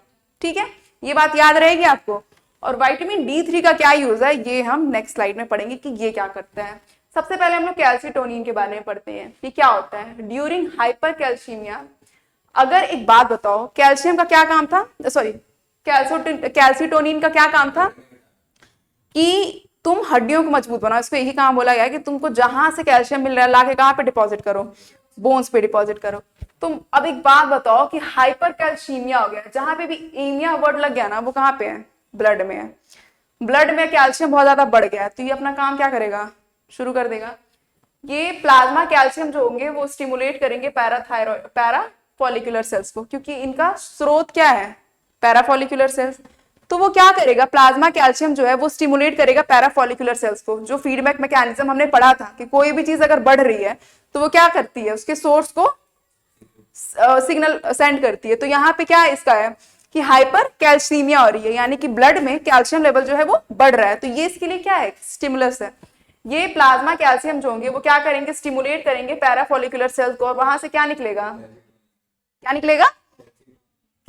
ठीक है, ये बात याद रहेगी आपको। और विटामिन D3 का क्या यूज है ये हम नेक्स्ट स्लाइड में पढ़ेंगे कि ये क्या करता है। सबसे पहले हम लोग कैल्सीटोनिन के बारे में पढ़ते हैं कि क्या होता है ड्यूरिंग हाइपरकैल्सीमिया। अगर एक बात बताओ, कैल्शियम का क्या काम था, सॉरी कैल्सीटोनिन का क्या काम था? कि तुम हड्डियों को मजबूत बनाओ। इसको यही काम बोला गया है कि तुमको जहां से कैल्शियम मिल रहा है लाके कहां पे डिपॉजिट करो? बोन्स पे डिपॉजिट करो। तुम अब एक बात बताओ कि हाइपरकैल्सीमिया हो गया, जहां पे भी एमिया वर्ड लग गया ना, वो कहां पे है? ब्लड में है। ब्लड में कैल्शियम बहुत ज्यादा बढ़ गया है, तो ये अपना काम क्या करेगा? शुरू कर देगा। ये प्लाज्मा कैल्शियम जो होंगे वो स्टिमुलेट करेंगे पैराफॉलिकुलर सेल्स को, क्योंकि इनका स्रोत क्या है? Parafollicular cells. तो वो क्या करेगा? प्लाज्मा कैल्शियम जो है वो स्टिमुलेट करेगा पैराफॉलिकुलर सेल्स को। जो फीडबैक मैकेनिज्म हमने पढ़ा था कि कोई भी चीज अगर बढ़ रही है तो वो क्या करती है? उसके सोर्स को सिग्नल सेंड करती है। तो यहाँ पे क्या है इसका है कि हाइपर कैल्सीमिया हो रही है, यानी कि ब्लड में कैल्शियम लेवल जो है वो बढ़ रहा है। तो ये इसके लिए क्या है? स्टिमुलस है। ये प्लाज्मा कैल्शियम जो होंगे वो क्या करेंगे? स्टिमुलेट करेंगे पैराफॉलिकुलर सेल्स को, और वहां से क्या निकलेगा? क्या निकलेगा?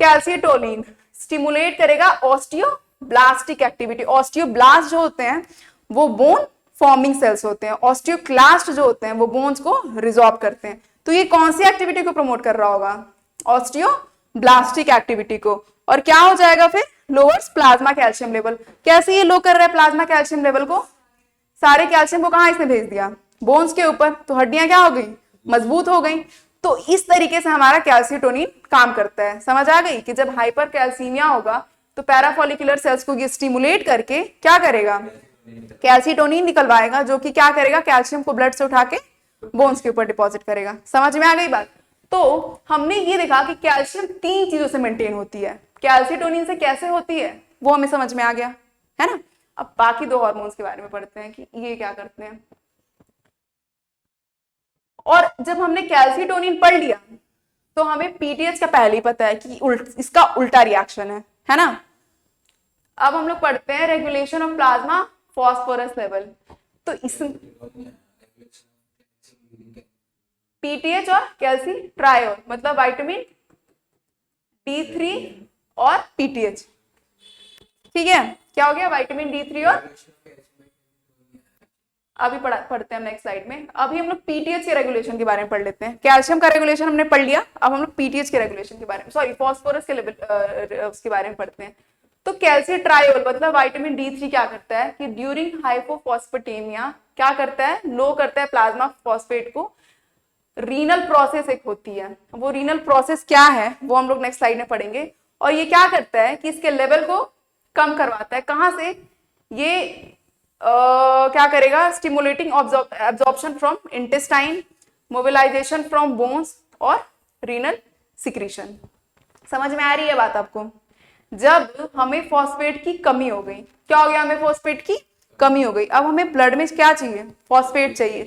कैल्सीटोनिन स्टिमुलेट करेगा ऑस्टियोब्लास्टिक एक्टिविटी। ऑस्टियोब्लास्ट जो होते हैं वो बोन फॉर्मिंग सेल्स होते हैं, ऑस्टियोक्लास्ट जो होते हैं वो बोन्स को रिजॉर्ब करते हैं। तो ये कौन सी एक्टिविटी को प्रमोट कर रहा होगा? ऑस्टियोब्लास्टिक एक्टिविटी को। और क्या हो जाएगा फिर? Lowers plasma calcium level. कैसे ये लो कर रहा है प्लाज्मा कैल्शियम लेवल को? सारे कैल्शियम को कहां इसने भेज दिया? बोन्स के ऊपर। तो हड्डियां क्या हो गई? मजबूत हो गई। तो इस तरीके से हमारा कैल्सीटोनिन काम करता है। समझ आ गई कि जब हाइपर कैल्सीमिया होगा तो पैराफॉलिकुलर सेल्स को ये स्टिमुलेट करके क्या करेगा? कैल्सीटोनिन निकलवाएगा, जो कि क्या करेगा? कैल्शियम को ब्लड से उठा के बोन्स के ऊपर डिपॉजिट करेगा। समझ में आ गई बात? तो हमने ये देखा कि कैल्शियम 3 चीजों से मेंटेन होती है। कैल्सीटोनिन से कैसे होती है वो हमें समझ में आ गया है ना। अब बाकी 2 हार्मोन्स के बारे में पढ़ते हैं कि ये क्या करते हैं। और जब हमने कैल्सीटोनिन पढ़ लिया तो हमें पीटीएच का पहले ही पता है कि इसका उल्टा रिएक्शन है ना। अब हम लोग पढ़ते हैं regulation of plasma phosphorus level. तो इस पीटीएच और कैल्सीट्रायोल मतलब विटामिन D3 और पीटीएच, ठीक है। क्या हो गया? विटामिन D3 और अभी पढ़ते हैं नेक्स्ट स्लाइड में। अभी हम लोग पीटीएच के रेगुलेशन के बारे में पढ़ लेते हैं। कैल्शियम का रेगुलेशन हमने पढ़ लिया, अब हम लोग पीटीएच के रेगुलेशन के बारे में, सॉरी फॉस्फोरस के लेवल उसके बारे में पढ़ते हैं। तो कैल्सीट्रायोल मतलब विटामिन D3 क्या करता है कि ड्यूरिंग हाइपोफॉस्फेटेमिया क्या करता है? लो करता है प्लाज्मा फॉस्फेट को। रीनल प्रोसेस एक होती है, वो रीनल प्रोसेस क्या है वो हम लोग नेक्स्ट स्लाइड में पढ़ेंगे। और ये क्या करता है कि इसके लेवल को कम करवाता है। कहां से? ये क्या करेगा? Stimulating absorption from intestine, mobilisation from bones और रीनल सिक्रीशन। समझ में आ रही है बात आपको? जब हमें फॉस्फेट की कमी हो गई, क्या हो गया? हमें फॉस्फेट की कमी हो गई। अब हमें ब्लड में क्या चाहिए? फॉस्फेट चाहिए।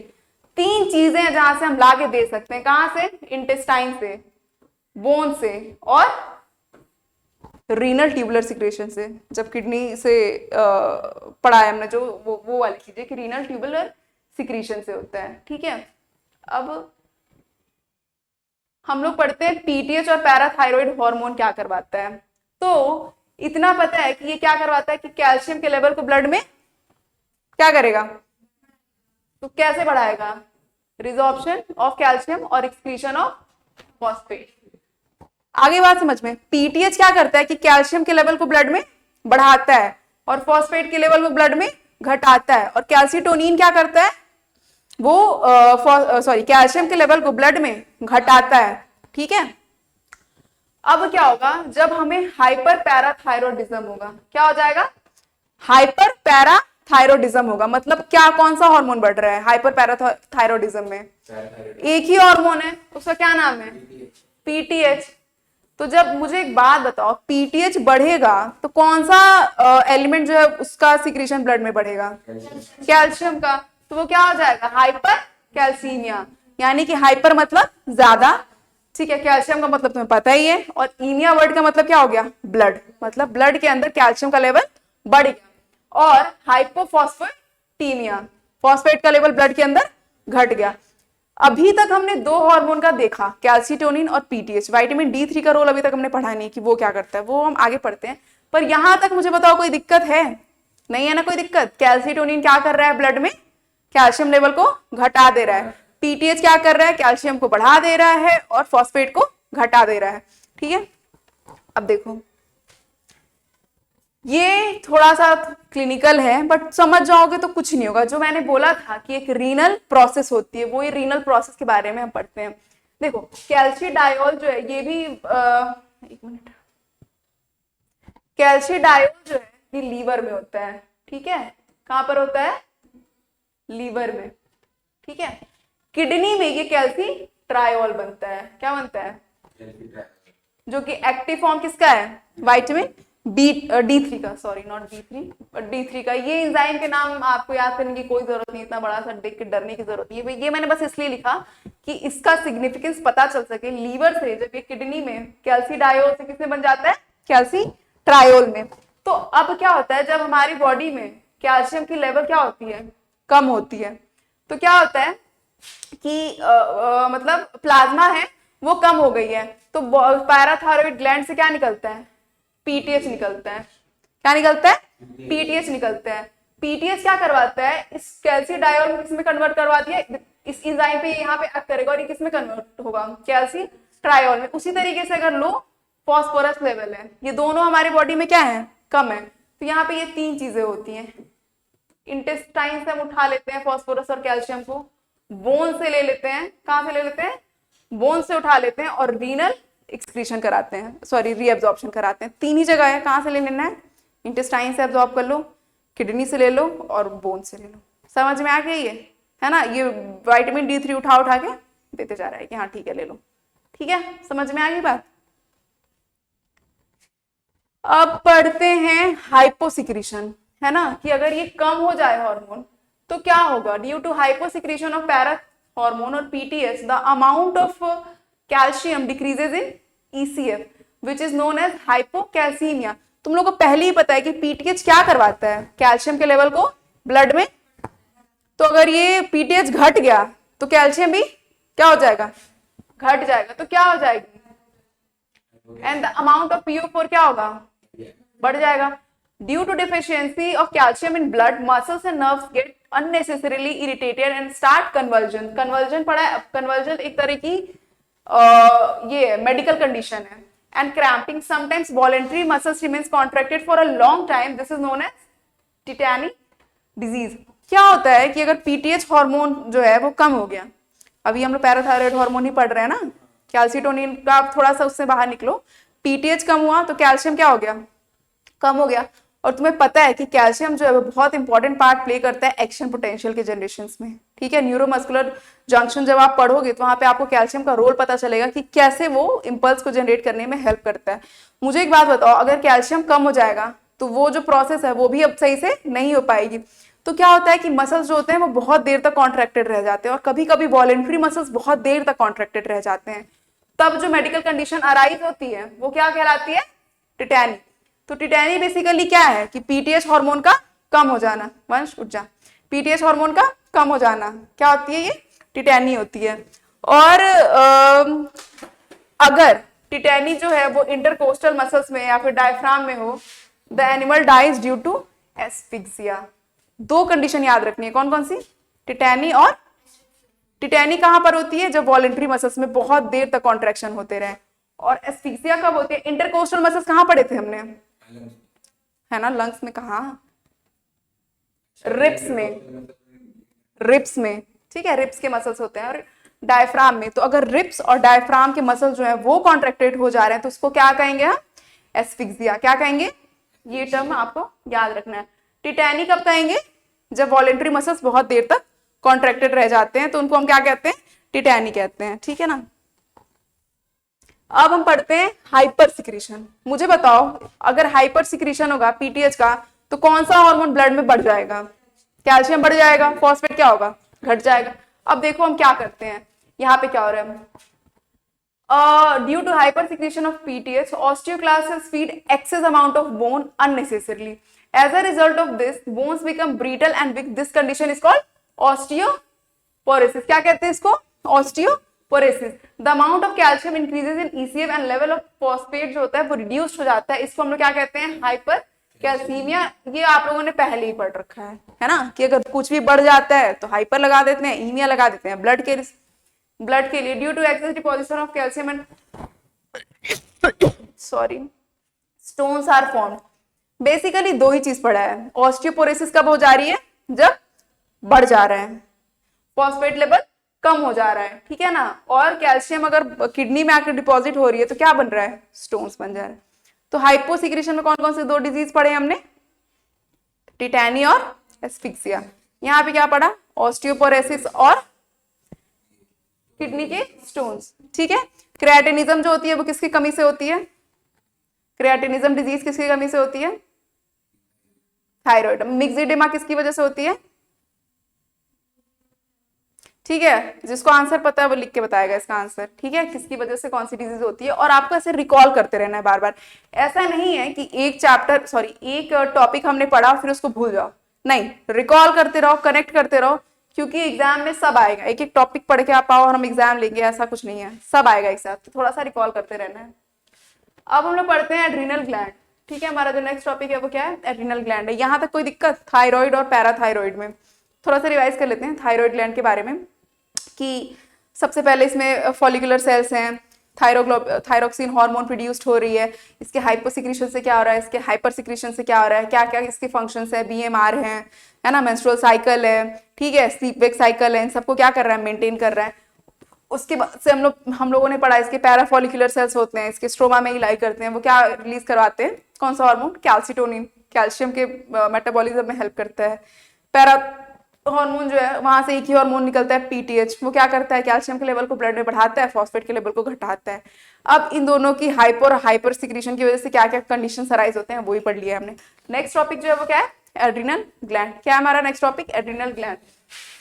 3 चीजें हैं जहां से हम लाके दे सकते हैं। कहां से? इंटेस्टाइन से, बोन से और रीनल ट्यूबुलर सिक्रेशन से। जब किडनी से पढ़ा है हमने जो वो वाली चीजें कि रीनल ट्यूबुलर सिक्रीशन से होता है, ठीक है। अब हम लोग पढ़ते हैं पीटीएच और पैराथायरॉइड हार्मोन क्या करवाता है। तो इतना पता है कि ये क्या करवाता है कि कैल्शियम के लेवल को ब्लड में क्या करेगा? तो कैसे बढ़ाएगा? रिजॉर्प्शन ऑफ कैल्शियम और एक्सक्रीशन ऑफ फॉस्फेट। आगे बात समझ में, पीटीएच क्या करता है कि कैल्शियम के लेवल को ब्लड में बढ़ाता है और फॉस्फेट के लेवल को ब्लड में घटाता है, और कैल्सीटोनिन क्या करता है, वो कैल्शियम के लेवल को ब्लड में घटाता है। ठीक है, अब क्या होगा जब हमें हाइपर पैराथायरॉयडिज्म होगा, क्या हो जाएगा, हाइपर पैराथायरॉयडिज्म होगा। मतलब क्या, कौन सा हार्मोन बढ़ रहा है हाइपर पैराथायरॉयडिज्म में, एक ही हार्मोन है, उसका क्या नाम है, पीटीएच। तो जब मुझे एक बात बताओ, पीटीएच बढ़ेगा तो कौन सा एलिमेंट जो है उसका सिक्रीशन ब्लड में बढ़ेगा, कैल्शियम का, तो वो क्या हो जाएगा, हाइपर कैल्सीमिया। यानी कि हाइपर मतलब ज्यादा, ठीक है, कैल्शियम का मतलब तुम्हें पता ही है, और ईमिया वर्ड का मतलब क्या हो गया, ब्लड, मतलब ब्लड के अंदर कैल्शियम का लेवल बढ़ गया। और हाइपोफॉस्फेटीमिया, फॉस्फेट का लेवल ब्लड के अंदर घट गया। अभी तक हमने दो हार्मोन का देखा, कैल्सीटोनिन और पीटीएच। विटामिन डी3 का रोल अभी तक हमने पढ़ा नहीं कि वो क्या करता है, वो हम आगे पढ़ते हैं। पर यहां तक मुझे बताओ कोई दिक्कत है, नहीं है ना कोई दिक्कत। कैल्सीटोनिन क्या कर रहा है, ब्लड में कैल्शियम लेवल को घटा दे रहा है, पीटीएच क्या कर रहा है, कैल्शियम को बढ़ा दे रहा है और फॉस्फेट को घटा दे रहा है। ठीक है, अब देखो ये थोड़ा सा क्लिनिकल है, बट समझ जाओगे तो कुछ नहीं होगा। जो मैंने बोला था कि एक रीनल प्रोसेस होती है, वो ये रीनल प्रोसेस के बारे में हम पढ़ते हैं। देखो कैल्शिडायोल जो है, ये भी एक मिनट, कैल्शिडायोल जो है ये लीवर में होता है। ठीक है, कहां पर होता है, लीवर में। ठीक है, किडनी में ये कैल्शिट्रायोल बनता है, क्या बनता है, जो कि एक्टिव फॉर्म किसका है, विटामिन डी3 का, सॉरी नॉट डी3 का। ये एंजाइम के नाम आपको याद करने की कोई जरूरत नहीं, इतना बड़ा सा देख के डरने की जरूरत नहीं है। ये मैंने बस इसलिए लिखा कि इसका सिग्निफिकेंस पता चल सके। लीवर से जब ये किडनी में कैल्शिडायोल से किसमें बन जाता है, कैल्शिट्रायोल में। तो अब क्या होता है, जब हमारी बॉडी में कैल्शियम की लेवल क्या होती है, कम होती है, तो क्या होता है कि मतलब प्लाज्मा है वो कम हो गई है, तो पैराथायरॉइड ग्लैंड से क्या निकलता है, पीटीएच निकलता है। क्या निकलता है, पीटीएच निकलता है। पीटीएच क्या करवाता है, इस कैल्शिडायोल को किसमें कन्वर्ट करवा दिया, इस एंजाइम पे यहाँ पे एक्ट करेगा और ये किसमें कन्वर्ट होगा, कैल्शिट्रायोल में। उसी तरीके से अगर लो फॉस्फोरस लेवल है, ये दोनों हमारी बॉडी में क्या है, कम है, तो यहाँ पे ये तीन चीजें होती हैं। इंटेस्टाइन से हम उठा लेते हैं फॉस्फोरस और कैल्शियम को, बोन से ले लेते हैं, कहां से ले लेते हैं, बोन से उठा लेते हैं, और रीनल एक्सक्रीशन कराते हैं, सॉरी रीअब्जॉर्प्शन कराते हैं। तीन ही जगह है, कहां से ले लेना है, इंटेस्टाइन से एब्जॉर्ब कर लो, किडनी से ले लो और बोन से ले लो। समझ में आ गई है ना। ये विटामिन डी3 उठा उठा के देते जा रहा है कि हाँ ठीक है ले लो। ठीक है, समझ में आ गई बात। अब पढ़ते हैं हाइपोसिक्रीशन, है ना, कि अगर ये कम हो जाए हार्मोन तो क्या होगा। Due to hyposecretion of para hormone और PTH the amount of calcium decreases in ECF which is known as hypocalcaemia. तुम लोगों को पहले ही पता है कि पीटीएच क्या करवाता है, कैल्शियम के लेवल को ब्लड में। तो अगर ये पीटीएच घट गया तो कैल्शियम भी क्या हो जाएगा, घट जाएगा। तो क्या हो जाएगी, and the amount of PO4 क्या होगा, बढ़ जाएगा। Due to deficiency of calcium in blood muscles and nerves get unnecessarily irritated and start conversion. Conversion पढ़ा है, कन्वर्जन एक तरह की ये मेडिकल कंडीशन है। And cramping, sometimes voluntary muscles remains contracted for a long time, this is known as tetany disease. क्या होता है कि अगर पीटीएच हार्मोन जो है वो कम हो गया, अभी हम लोग पैराथायरॉइड हार्मोन ही पढ़ रहे हैं ना, कैल्सीटोनिन का थोड़ा सा उससे बाहर निकलो, पीटीएच कम हुआ तो कैल्शियम क्या हो गया, कम हो गया। और तुम्हें पता है कि कैल्शियम जो है वो बहुत इंपॉर्टेंट पार्ट प्ले करता है एक्शन पोटेंशियल के जनरेशन में। ठीक है, न्यूरोमस्कुलर जंक्शन जब आप पढ़ोगे तो वहां पे आपको कैल्शियम का रोल पता चलेगा कि कैसे वो इंपल्स को जनरेट करने में हेल्प करता है। मुझे एक बात बताओ, अगर कैल्शियम कम हो जाएगा तो वो जो प्रोसेस है वो भी अब सही से नहीं हो पाएगी। तो क्या होता है कि मसल्स जो होते हैं वो बहुत देर तक कॉन्ट्रैक्टेड रह जाते हैं, और कभी कभी वॉलेंट्री मसल्स बहुत देर तक कॉन्ट्रैक्टेड रह जाते हैं। तब जो मेडिकल कंडीशन अराइज होती है वो क्या कहलाती है, टिटैनी। तो टिटैनी बेसिकली क्या है कि पीटीएच हार्मोन का कम हो जाना, वंश उठ जा, पीटीएच हार्मोन का कम हो जाना क्या होती है, ये टिटैनी होती है। और अगर टिटैनी जो है वो इंटरकोस्टल मसल्स में या फिर डायफ्राम में हो, the animal dies due to asphyxia. दो कंडीशन याद रखनी है, कौन कौन सी, टिटैनी और टिटेनी कहाँ पर होती है? जब वॉलेंट्री मसल्स में बहुत देर तक कॉन्ट्रैक्शन होते रहे। और एस्फिक्सिया कब होती है? इंटरकोस्टल मसल्स कहाँ पढ़े थे हमने, है ना? लंग्स में कहाँ? रिप्स में, रिप्स में, ठीक है, रिप्स के मसल्स होते हैं। और डायफ्राम में। तो अगर रिप्स और डायफ्राम के मसल जो है वो कॉन्ट्रैक्टेड हो जा रहे हैं तो उसको क्या कहेंगे हम? एस्फिक्सिया। क्या कहेंगे? ये टर्म आपको याद रखना है। टिटेनी कब कहेंगे? जब वॉलेंट्री मसल्स बहुत देर तक कॉन्ट्रैक्टेड रह जाते हैं तो उनको हम क्या कहते हैं? टिटेनी कहते हैं, ठीक है ना। अब हम पढ़ते हैं हाइपर सिक्रीशन। मुझे बताओ, अगर हाइपर सिक्रीशन होगा पीटीएच का तो कौन सा हार्मोन ब्लड में बढ़ जाएगा? कैल्शियम बढ़ जाएगा, फॉस्फेट क्या होगा? घट जाएगा। अब देखो हम क्या करते हैं, यहाँ पे क्या हो रहा है? Due to hypersecretion of PTH, osteoclasts feed excess amount of bone unnecessarily. As a result of this, bones become brittle and weak. This condition is called osteoporosis. क्या कहते हैं इसको? Osteoporosis. The amount of calcium increases in ECM and level of phosphate जो होता है वो reduced हो जाता है। इसको हम लोग क्या कहते हैं? हाइपरकैल्सीमिया। ये आप लोगों ने पहले ही पढ़ रखा है ना, कि अगर कुछ भी बढ़ जाता है तो हाइपर लगा देते हैं, ईमिया लगा देते हैं ब्लड के लिए। Due to excess deposition of calcium and stones are formed. Basically दो ही चीज पढ़ा है। ऑस्टियोपोरोसिस कब हो जा रही है? जब बढ़ जा रहा है, फॉस्फेट लेवल कम हो जा रहा है, ठीक है ना। और कैल्शियम अगर किडनी में आकर डिपॉजिट हो रही है तो क्या बन रहा है? स्टोन्स बन जा रहा है। तो हाइपोसिक्रेशन में कौन कौन से दो डिजीज पढ़े हमने? टिटेनी और एस्फिक्सिया। यहाँ पे क्या पढ़ा? ऑस्टियोपोरोसिस और किडनी के स्टोन्स, ठीक है। क्रिएटिनिज्म जो होती है वो किसकी कमी से होती है? क्रिएटिनिज्म डिजीज किसकी कमी से होती है? थायराइड। मिक्सिडेमा किसकी वजह से होती है? ठीक है, जिसको आंसर पता है वो लिख के बताएगा इसका आंसर, ठीक है, किसकी वजह से कौन सी डिजीज होती है। और आपको ऐसे रिकॉल करते रहना है बार बार। ऐसा नहीं है कि एक टॉपिक हमने पढ़ा फिर उसको भूल जाओ, नहीं, रिकॉल करते रहो, कनेक्ट करते रहो, क्योंकि एग्जाम में सब आएगा। एक एक टॉपिक पढ़ के आप आओ और हम एग्जाम लेंगे, ऐसा कुछ नहीं है, सब आएगा एक साथ, तो थोड़ा सा रिकॉल करते रहना है। अब हम लोग पढ़ते हैं एड्रिनल ग्लैंड, ठीक है। हमारा जो नेक्स्ट टॉपिक है वो क्या है? एड्रिनल ग्लैंड है। यहाँ तक कोई दिक्कत? थायराइड और पैराथायराइड में थोड़ा सा रिवाइज कर लेते हैं थायराइड ग्लैंड के बारे में, कि सबसे पहले इसमें फॉलिकुलर सेल्स हैं, थायरोक्सिन हार्मोन प्रोड्यूस्ड हो रही है, इसके हाइपोसिक्रीशन से क्या हो रहा है, इसके हाइपर सिक्रीशन से क्या हो रहा है, क्या क्या इसके फंक्शंस है, बीएमआर है ना, मेंस्ट्रुअल साइकिल है, ठीक है, स्लीप वेक साइकिल है, इन सबको क्या कर रहा है? मेंटेन कर रहा है। उसके बाद से हम लोगों ने पढ़ा इसके पैराफॉलिकुलर सेल्स होते हैं, इसके स्ट्रोमा में ही लाई करते हैं, वो क्या रिलीज करवाते हैं? कौन सा हार्मोन? कैल्सिटोनिन, कैल्शियम के मेटाबॉलिज्म में हेल्प करता है। पैरा हार्मोन जो है वहां से एक ही हार्मोन निकलता है पीटीएच, वो क्या करता है? कैल्शियम के लेवल को ब्लड में बढ़ाता है, फॉस्फेट के लेवल को घटाता है। अब इन दोनों की हाइपर सिक्रीशन की वजह से क्या क्या कंडीशन अराइज होते हैं वो ही पढ़ लिया हमने। नेक्स्ट टॉपिक जो है वो क्या है? Adrenal gland. क्या है हमारा next topic? Adrenal gland.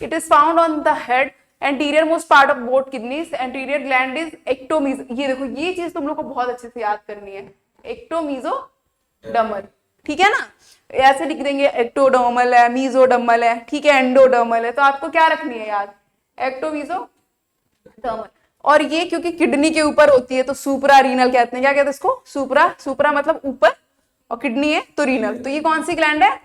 It is found on the head anterior most part of both kidneys. Anterior gland is एक्टोमीज। ये देखो, ये चीज तुम लोग को बहुत अच्छे से याद करनी है, एक्टोमीजोडर्मल, ठीक है ना। ऐसे लिख देंगे, एक्टोडर्मल है, मीजोडर्मल है, ठीक है, एंडोडर्मल है, तो आपको क्या रखनी है याद? एक्टोमीजोडर्मल। और ये क्योंकि किडनी के ऊपर होती है तो सुपरा रीनल कहते हैं। क्या कहते हैं इसको? सुपरा मतलब ऊपर, और किडनी है तो रीनल, तो ये कौन सी ग्लैंड है?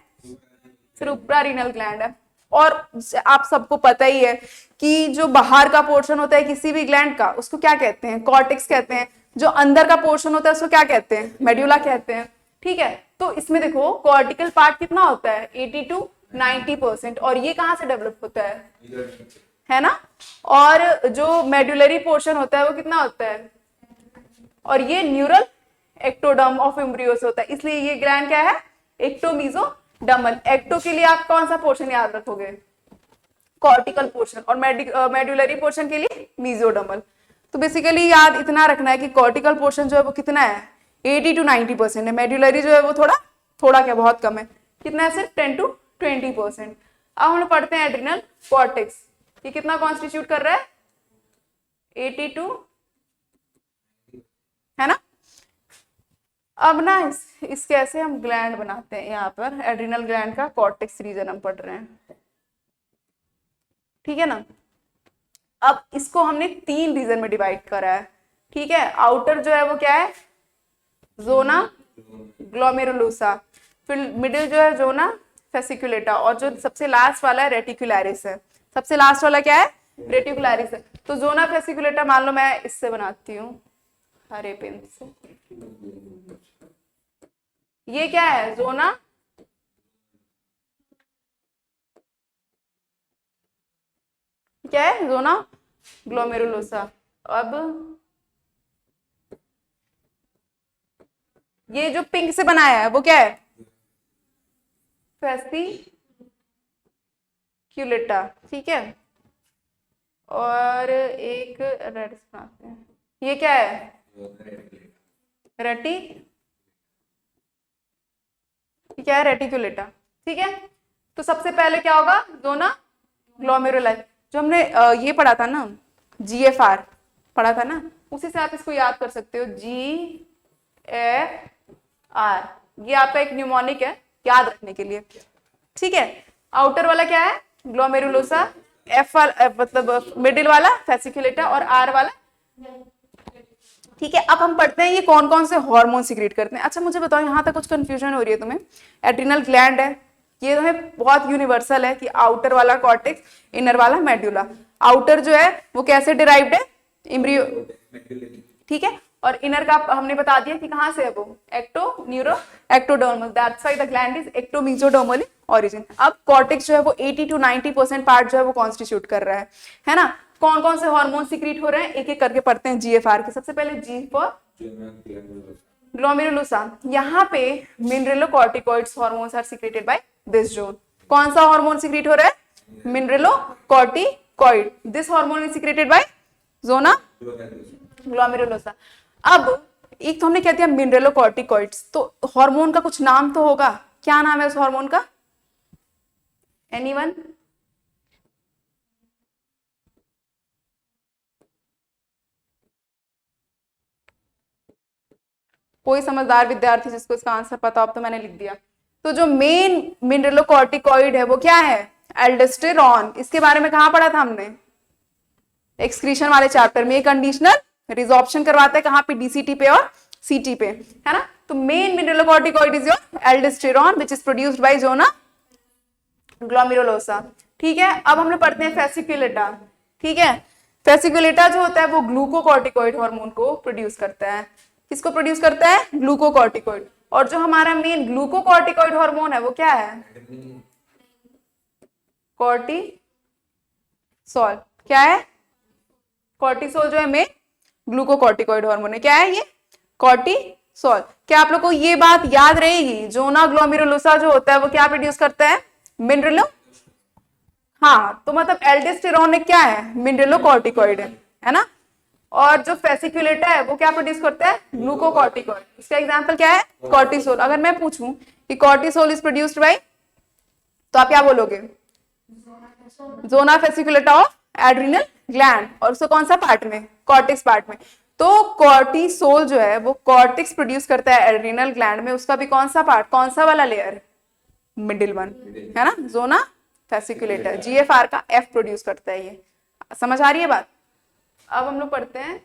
सुपरा रीनल ग्लैंड है। और आप सबको पता ही है कि जो बाहर का पोर्शन होता है किसी भी ग्लैंड का, उसको क्या कहते हैं? कॉर्टेक्स कहते हैं। जो अंदर का पोर्शन होता है उसको क्या कहते हैं? मेड्यूला कहते हैं, ठीक है। तो इसमें देखो कॉर्टिकल पार्ट कितना होता है? 80 to 90%। और ये कहां से डेवलप होता है ना। और जो मेड्यूलरी पोर्शन होता है वो कितना होता है? और ये न्यूरल एक्टोडर्म ऑफ एम्ब्रियो से होता है, इसलिए ये ग्लैंड क्या है? एक्टोमीजोडर्मल। एक्टो के लिए आप कौन सा पोर्शन याद रखोगे? Cortical portion. और मेड्यूलरी पोर्शन के लिए मीजोडर्मल। तो बेसिकली याद इतना रखना है कि कॉर्टिकल पोर्शन जो है वो कितना है? 80 to 90% है। मेड्यूलरी जो है वो थोड़ा क्या, बहुत कम है। कितना है? सिर्फ 10 to 20%। अब हम लोग पढ़ते हैं एड्रिनल कॉर्टेक्स। ये कितना कॉन्स्टिट्यूट कर रहा है? 80 to, है ना। अब ना इसके ऐसे हम ग्लैंड बनाते हैं। यहाँ पर एड्रिनल ग्लैंड का कॉर्टेक्स रीजन हम पढ़ रहे हैं, ठीक है ना। अब इसको हमने 3 रीजन में डिवाइड करा है, ठीक है। आउटर जो है वो क्या है? Zona glomerulosa. फिर मिडिल जो है जोना फेसिकुलेटा, और जो सबसे लास्ट वाला है रेटिकुलरिस है। सबसे लास्ट वाला क्या है? रेटिकुलरिस है। तो जोना फेसिकुलेटा मान लो मैं इससे बनाती हूँ हरे पेन से, ये क्या है जोना, क्या है जोना ग्लोमेरुलोसा। अब ये जो पिंक से बनाया है वो क्या है, फेसिक्यूलेटा, ठीक है। और एक रेड बनाते हैं, ये क्या है रेटी, क्या है रेटिकुलेटा, ठीक है। तो सबसे पहले क्या होगा जोना ग्लोमेरुलाई, जो हमने ये पढ़ा था ना GFR पढ़ा था ना, उसी से आप इसको याद कर सकते हो GFR, ये आपका एक न्यूमोनिक है याद रखने के लिए, ठीक है। आउटर वाला क्या है ग्लोमेरुलोसा, F वाला मतलब मिडिल वाला फेसिकुलेटा और R वाला, ठीक है। अब हम पढ़ते हैं ये कौन कौन से हार्मोन सीक्रेट करते हैं। अच्छा मुझे बताओ यहाँ तक कुछ कंफ्यूजन हो रही है तुम्हें, एड्रिनल ग्लैंड है, ये तुम्हें बहुत यूनिवर्सल है कि आउटर वाला कॉर्टेक्स, इनर वाला मेडुला। आउटर जो है वो कैसे डिराइव्ड है, एम्ब्रियो, ठीक है। और इनर का हमने बता दिया कि कहाँ से है वो, ecto neuro ectodermal, that's why the gland is ectomesodermal in origin. अब कॉर्टेक्स जो है वो 80 to 90% पार्ट जो है वो कॉन्स्टिट्यूट कर रहा है ना। कौन कौन से हार्मोन सीक्रेट हो रहे हैं एक एक करके पढ़ते हैं GFR के। सबसे पहले G फॉर ग्लोमेरुलोसा, यहाँ पे mineralocorticoids hormones are secreted by this zone. कौन सा हार्मोन सीक्रेट हो रहा है, mineralocorticoid, this hormone is secreted by zona glomerulosa. अब एक तो हमने कह दिया मिनरलोकॉर्टिकॉइड्स, तो हार्मोन का कुछ नाम तो होगा, क्या नाम है उस हार्मोन का, एनीवन, कोई समझदार विद्यार्थी जिसको इसका आंसर पता हो, अब तो मैंने लिख दिया। तो जो मेन मिनरलोकॉर्टिकॉइड है वो क्या है, एल्डोस्टेरॉन। इसके बारे में कहाँ पढ़ा था हमने, एक्सक्रीशन वाले चैप्टर में। कंडीशनल रिजॉर्प्शन करवाता है कहाँ पे, DCT पे और CT पे, है ना। तो main mineralocorticoid is your aldosterone which is produced by zona glomerulosa, ठीक है। अब हम लोग पढ़ते हैं फेसिकुलेटा, ठीक है। फेसिकुलेटा जो होता है वो ग्लूकोकॉर्टिकॉइड हार्मोन को प्रोड्यूस करता है। किसको प्रोड्यूस करता है, ग्लूकोकॉर्टिकॉइड। और जो हमारा मेन ग्लूकोकॉर्टिकॉइड हार्मोन है वो क्या है, कॉर्टिसोल। क्या है, कॉर्टिसोल जो है मेन ग्लूकोकॉर्टिकॉइड हार्मोन है, क्या है ये, कॉर्टिसोल। क्या आप लोग को ये बात याद रहेगी, जोना ग्लोमेरुलोसा जो होता है वो क्या प्रोड्यूस करता है, मिनरलो, हाँ। तो मतलब एल्डोस्टेरॉन एक क्या है, मिनरलोकॉर्टिकॉइड है ना। और जो फेसिकुलेटा है वो क्या प्रोड्यूस करता है, ग्लूकोकॉर्टिकॉइड। इसका एग्जांपल क्या है, कॉर्टिसोल। अगर मैं पूछूं कि कॉर्टिसोल इज प्रोड्यूस्ड बाय, तो आप क्या बोलोगे, zona fasciculata of adrenal gland, और उसको कौन सा पार्ट में, कॉर्टेक्स पार्ट में। तो कॉर्टिसोल जो है वो कॉर्टेक्स प्रोड्यूस करता है एड्रिनल ग्लैंड में, उसका भी कौन सा पार्ट, कौन सा वाला लेयर, मिडिल वन, है ना, जोना फेसिकुलेटा। GFR का F प्रोड्यूस करता है ये, समझ आ रही है बात। अब हम लोग पढ़ते हैं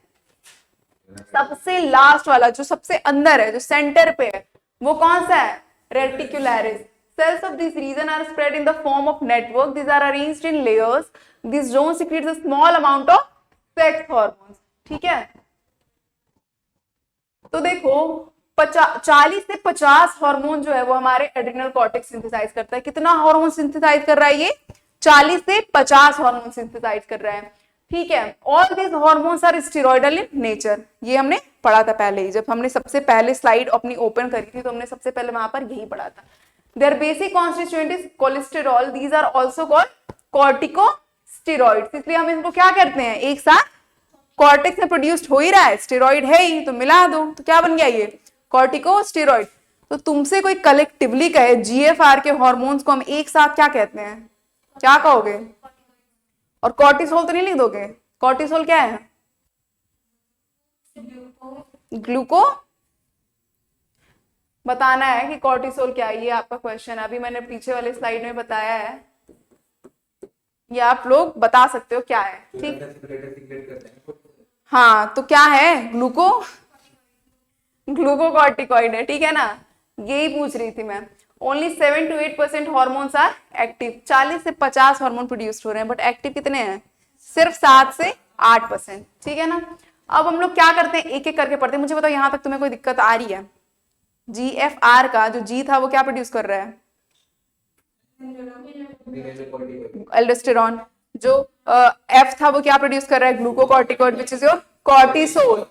सबसे लास्ट वाला, जो सबसे अंदर है, जो सेंटर पे है, वो कौन सा है, reticularis. Cells of this region are spread in the form of network. These are arranged in layers. This zone secretes a small amount of sex hormones. ठीक है। तो देखो 40 से 50 हार्मोन जो है वो हमारे एड्रिनल कॉर्टेक्स सिंथेसाइज करता है। कितना हार्मोन सिंथेसाइज कर रहा है ये, 40 से 50 हार्मोन सिंथेसाइज कर रहा है, ठीक है। All these hormones are steroidal in nature, ये हमने पढ़ा था पहले ही, जब हमने सबसे पहले स्लाइड अपनी ओपन करी थी तो हमने सबसे पहले वहां पर यही पढ़ा था। Their basic constituent is cholesterol. These are also called corticosteroids. इसलिए हम इनको क्या करते हैं, एक साथ कॉर्टेक्स में प्रोड्यूस्ड हो ही रहा है, स्टेरॉइड है ही, तो मिला दो तो क्या बन गया ये, कॉर्टिकोस्टेरॉइड। तो तुमसे कोई कलेक्टिवली कहे GFR के हार्मोन्स को हम एक साथ क्या कहते हैं, क्या कहोगे, और कॉर्टिसोल तो नहीं लिख दोगे, कॉर्टिसोल क्या है, ग्लूको, बताना है कि कॉर्टिसोल क्या है, ये आपका क्वेश्चन है। अभी मैंने पीछे वाले स्लाइड में बताया है, ये आप लोग बता सकते हो क्या है, ठीक। हाँ तो क्या है, ग्लूकोकॉर्टिकॉइड है, ठीक है ना, यही पूछ रही थी मैं। Only 7 to 8% hormones are active, 40 से 50 हार्मोन प्रोड्यूस हो रहे हैं, बट एक्टिव कितने हैं, सिर्फ 7 से 8%। ठीक है ना। अब हम लोग क्या करते हैं, एक एक करके पढ़ते हैं। मुझे बताओ यहां तक तुम्हें कोई दिक्कत आ रही है? GFR का जो G था वो क्या प्रोड्यूस कर रहा है? एल्डोस्टेरॉन। जो F था वो क्या प्रोड्यूस कर रहा है? Glucocorticoid which is your cortisol.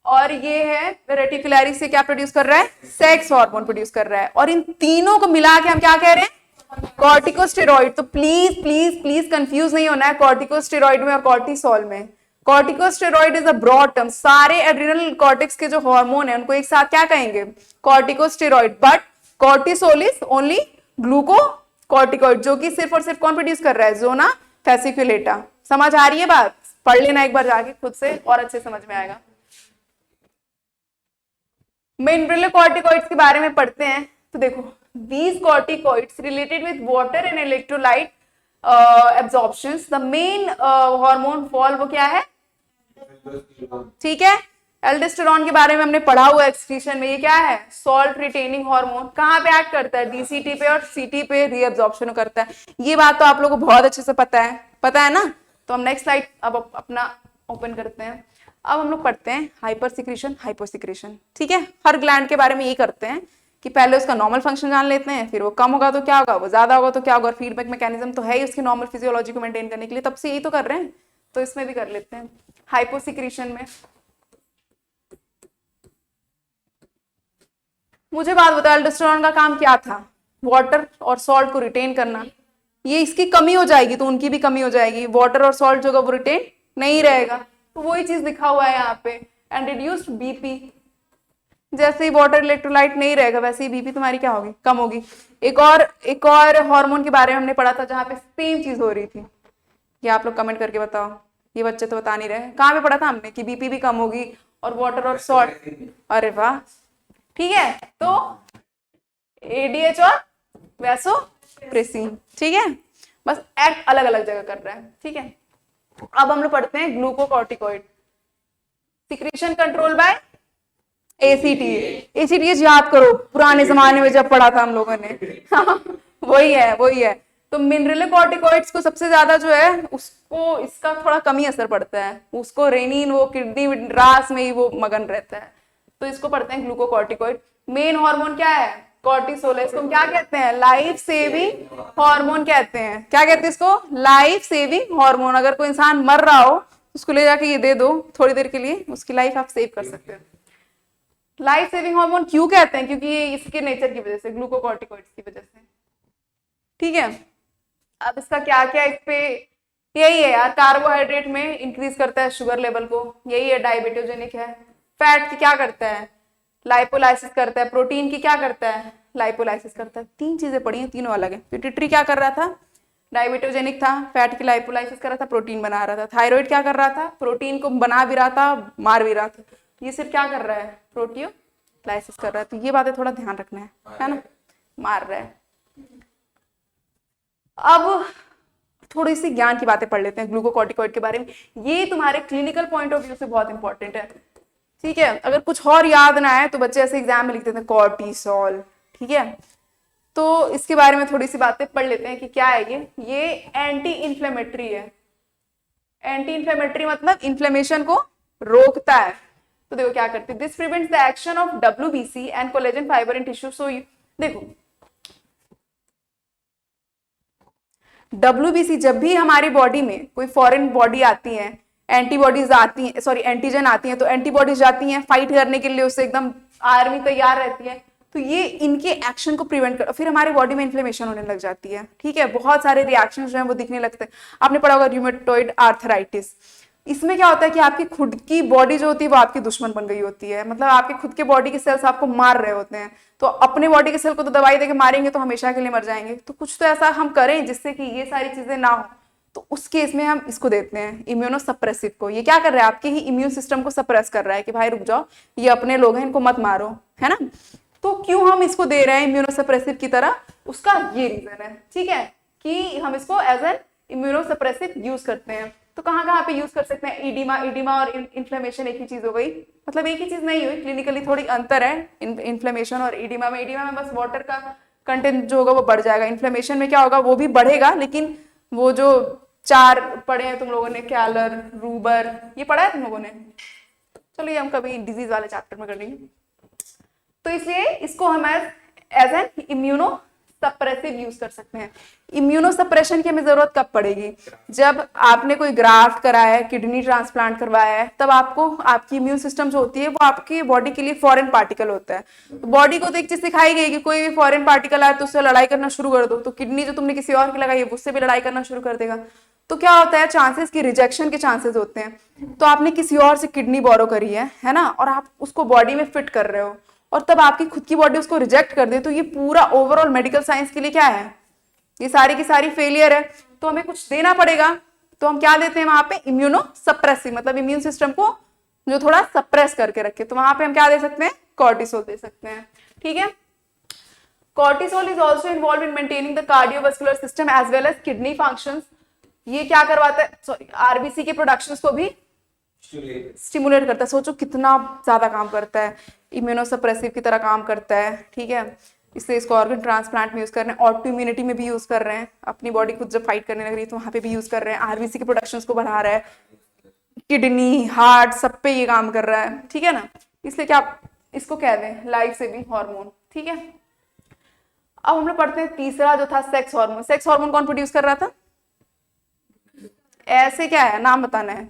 और ये है रेटिकुलरिस से क्या प्रोड्यूस कर रहा है? सेक्स हार्मोन प्रोड्यूस कर रहा है। और इन तीनों को मिला के हम क्या कह रहे हैं? कॉर्टिकोस्टेरॉइड। तो प्लीज प्लीज प्लीज कंफ्यूज नहीं होना है कॉर्टिकोस्टेरॉइड में और कॉर्टिसोल में। Corticosteroid is a broad term. सारे एड्रिनल कॉर्टेक्स के जो हार्मोन है उनको एक साथ क्या कहेंगे? Corticosteroid. But cortisol is only glucocorticoid, जो कि सिर्फ और सिर्फ कौन प्रोड्यूस कर रहा है? जोना फैसिकुलेटा। समझ आ रही है बात? पढ़ लेना एक बार जाके खुद से और अच्छे समझ में आएगा। मिनरलोकॉर्टिकॉइड्स के बारे में पढ़ते हैं। तो देखो, these corticoids related with water and electrolyte absorptions, the main hormone fall वो क्या है? ठीक है। एल्डोस्टेरॉन के बारे में हमने पढ़ा हुआ एक्सक्रीशन में। ये क्या है? Salt retaining hormone. कहाँ पे एक्ट करता है? DCT पे और CT पे रीअब्जॉर्प्शन करता है। ये बात तो आप लोगों को बहुत अच्छे से पता है ना। तो हम नेक्स्ट स्लाइड अब अपना ओपन करते हैं। अब हम लोग पढ़ते हैं हाइपर सिक्रीशन, हाइपोसिक्रीशन। ठीक है। हर ग्लैंड के बारे में ये करते हैं कि पहले उसका नॉर्मल फंक्शन जान लेते हैं, फिर वो कम होगा तो क्या होगा, वो ज्यादा होगा तो क्या होगा। और फीडबैक मैकेनिज्म तो है ही उसकी नॉर्मल फिजियोलॉजी को मेंटेन करने के लिए, तब से यही तो कर रहे हैं, तो इसमें भी कर लेते हैं। हाइपोसिक्रीशन में मुझे बात बताओ, एल्डोस्टेरॉन का काम क्या था? वाटर और सॉल्ट को रिटेन करना। ये इसकी कमी हो जाएगी तो उनकी भी कमी हो जाएगी। वाटर और सॉल्ट जो वो रिटेन नहीं रहेगा, तो वही चीज लिखा हुआ है यहाँ पे। And reduced BP. जैसे ही वाटर इलेक्ट्रोलाइट नहीं रहेगा वैसे ही बीपी तुम्हारी क्या होगी? कम होगी। एक और हार्मोन के बारे में हमने पढ़ा था जहां पे सेम चीज हो रही थी। ये आप लोग कमेंट करके बताओ, ये बच्चे तो बता नहीं रहे। कहाँ पे पढ़ा था हमने कि बीपी भी कम होगी और वाटर और सॉल्ट? अरे वाह, ठीक है। तो ADH और वैसोप्रेसिन। ठीक है। बस एक्ट अलग अलग जगह कर रहा है। ठीक है। अब हम लोग पढ़ते हैं glucocorticoid. Secretion control by ACTH याद करो, पुराने जमाने में जब पढ़ा था हम लोगों ने। वही है। तो मिनरलोकॉर्टिकॉइड्स को सबसे ज्यादा जो है उसको इसका थोड़ा कमी असर पड़ता है। उसको रेनिन, वो किडनी रास में ही वो मगन रहता है, तो इसको पढ़ते हैं ग्लूकोकॉर्टिकॉइड। मेन हार्मोन क्या है? कॉर्टिसोल। इसको क्या कहते हैं? लाइफ सेविंग हार्मोन कहते हैं। क्या कहते हैं इसको? Life saving hormone. अगर कोई इंसान मर रहा हो उसको ले जाके ये दे दो थोड़ी देर के लिए, उसकी लाइफ आप सेव कर सकते हो। लाइफ सेविंग हार्मोन क्यों कहते हैं? क्योंकि ये इसके नेचर की वजह से, ग्लूकोकॉर्टिकॉइड्स की वजह से। ठीक है। अब इसका क्या क्या इस पे यही है यार, कार्बोहाइड्रेट में इंक्रीज करता है शुगर लेवल को, यही है। डायबिटोजेनिक है। फैट की क्या करता है? लाइपोलाइसिस करता है। प्रोटीन की क्या करता है? लाइपोलाइसिस करता है। 3 चीजें पढ़ी हैं, तीनों अलग है। पिट्यूटरी क्या कर रहा था? डायबिटोजेनिक था। फैट की लाइपोलाइसिस कर रहा था, प्रोटीन बना रहा था। थायराइड क्या कर रहा था? प्रोटीन को बना भी रहा था, मार भी रहा था। ये सिर्फ क्या कर रहा है? प्रोटियोलाइसिस कर रहा है। तो ये बातें थोड़ा ध्यान रखना है ना। मार रहा है। अब थोड़ी सी ज्ञान की बातें पढ़ लेते हैं ग्लूकोकॉर्टिकॉइड के बारे में। ये तुम्हारे क्लिनिकल पॉइंट ऑफ व्यू से बहुत इंपॉर्टेंट है। ठीक है। अगर कुछ और याद ना आए तो बच्चे ऐसे एग्जाम में लिखते थे कॉर्टिसोल। ठीक है। तो इसके बारे में थोड़ी सी बातें पढ़ लेते हैं कि क्या है ये एंटी इन्फ्लेमेटरी है। एंटी इन्फ्लेमेटरी मतलब इन्फ्लेमेशन को रोकता है। तो देखो क्या करती है, this prevents the action of WBC and collagen fibre in tissue. So देखो WBC, जब भी हमारी बॉडी में कोई फॉरेन बॉडी आती है, एंटीबॉडीज आती हैं, सॉरी एंटीजन आती हैं, तो एंटीबॉडीज जाती हैं फाइट करने के लिए, उससे एकदम आर्मी तैयार रहती है। तो ये इनके एक्शन को प्रिवेंट कर, फिर हमारी बॉडी में इन्फ्लेमेशन होने लग जाती है। ठीक है। बहुत सारे रिएक्शन जो है वो दिखने लगते हैं। आपने पढ़ा होगा रूमेटॉइड आर्थराइटिस। इसमें क्या होता है कि आपकी खुद की बॉडी जो होती है वो आपकी दुश्मन बन गई होती है। मतलब आपके खुद के बॉडी के सेल्स आपको मार रहे होते हैं। तो अपने बॉडी के सेल को तो दवाई देके मारेंगे तो हमेशा के लिए मर जाएंगे। तो कुछ तो ऐसा हम करें जिससे कि ये सारी चीजें ना हो। तो उस केस में हम इसको देते हैं, इम्यूनोसप्रेसिव को। ये क्या कर रहा है? आपके ही इम्यून सिस्टम को सप्रेस कर रहा है कि भाई रुक जाओ, ये अपने लोग हैं, इनको मत मारो, है ना। तो क्यों हम इसको दे रहे हैं इम्यूनोसप्रेसिव की तरह? उसका ये रीजन है। ठीक है, कि हम इसको एज एन इम्यूनोसप्रेसिव यूज करते हैं। तो कहाँ कहाँ पे यूज कर सकते हैं? ईडिमा और इन्फ्लेमेशन एक ही चीज हो गई, मतलब एक ही चीज नहीं हुई, क्लिनिकली थोड़ी अंतर है इन्फ्लेमेशन और ईडिमा में। ईडिमा में बस वाटर का कंटेंट जो होगा वो बढ़ जाएगा। इन्फ्लेमेशन में क्या होगा? वो भी बढ़ेगा, लेकिन वो जो 4 पढ़े हैं तुम लोगों ने, कैलर, रूबर, ये पढ़ा है तुम लोगों ने? चलो ये हम कभी डिजीज वाले चैप्टर में कर लेंगे। तो इसलिए इसको हम as an immunosuppressive use कर सकते हैं। इम्यूनो सप्रेशन की हमें जरूरत कब पड़ेगी? जब आपने कोई ग्राफ्ट कराया है, किडनी ट्रांसप्लांट करवाया है, तब आपको आपकी इम्यून सिस्टम जो होती है वो आपकी बॉडी के लिए फॉरेन पार्टिकल होता है। तो बॉडी को तो एक चीज सिखाई गई कि कोई भी फॉरेन पार्टिकल आए तो उससे लड़ाई करना शुरू कर दो। तो किडनी जो तुमने किसी और की लगाई है उससे भी लड़ाई करना शुरू कर देगा। तो क्या होता है, चांसेस की रिजेक्शन के चांसेस होते हैं। तो आपने किसी और से किडनी बोरो करी है ना, और आप उसको बॉडी में फिट कर रहे हो, और तब आपकी खुद की बॉडी उसको रिजेक्ट कर दे, तो ये पूरा ओवरऑल मेडिकल साइंस के लिए क्या है? ये सारी की सारी फेलियर है। तो हमें कुछ देना पड़ेगा। तो हम क्या देते हैं वहां पे? इम्यूनो सप्रेसिव, मतलब इम्यून सिस्टम को जो थोड़ा सप्रेस करके रखे। तो वहां पे हम क्या दे सकते हैं? कॉर्टिसोल दे सकते हैं। ठीक है। Cortisol is also involve in maintaining the cardiovascular system as well as kidney functions. ये क्या करवाता है? सॉरी, आरबीसी के प्रोडक्शन को भी स्टिमुलेट करता है। सोचो कितना ज्यादा काम करता है, इम्यूनोसप्रेसिव की तरह काम करता है। ठीक है, इसलिए इसको ऑर्गन ट्रांसप्लांट में यूज कर रहे हैं, ऑटो इम्यूनिटी में भी यूज कर रहे हैं। अपनी बॉडी खुद जब फाइट करने लग रही है तो वहां पे भी यूज कर रहे हैं। आरबीसी के प्रोडक्शन को बढ़ा रहा है, किडनी, हार्ट, सब पे ये काम कर रहा है। ठीक है ना, इसलिए क्या इसको कह दें लाइफ सेविंग हार्मोन। ठीक है। अब हम लोग पढ़ते हैं तीसरा जो था सेक्स हार्मोन। सेक्स हार्मोन कौन प्रोड्यूस कर रहा था? ऐसे क्या है, नाम बताना है।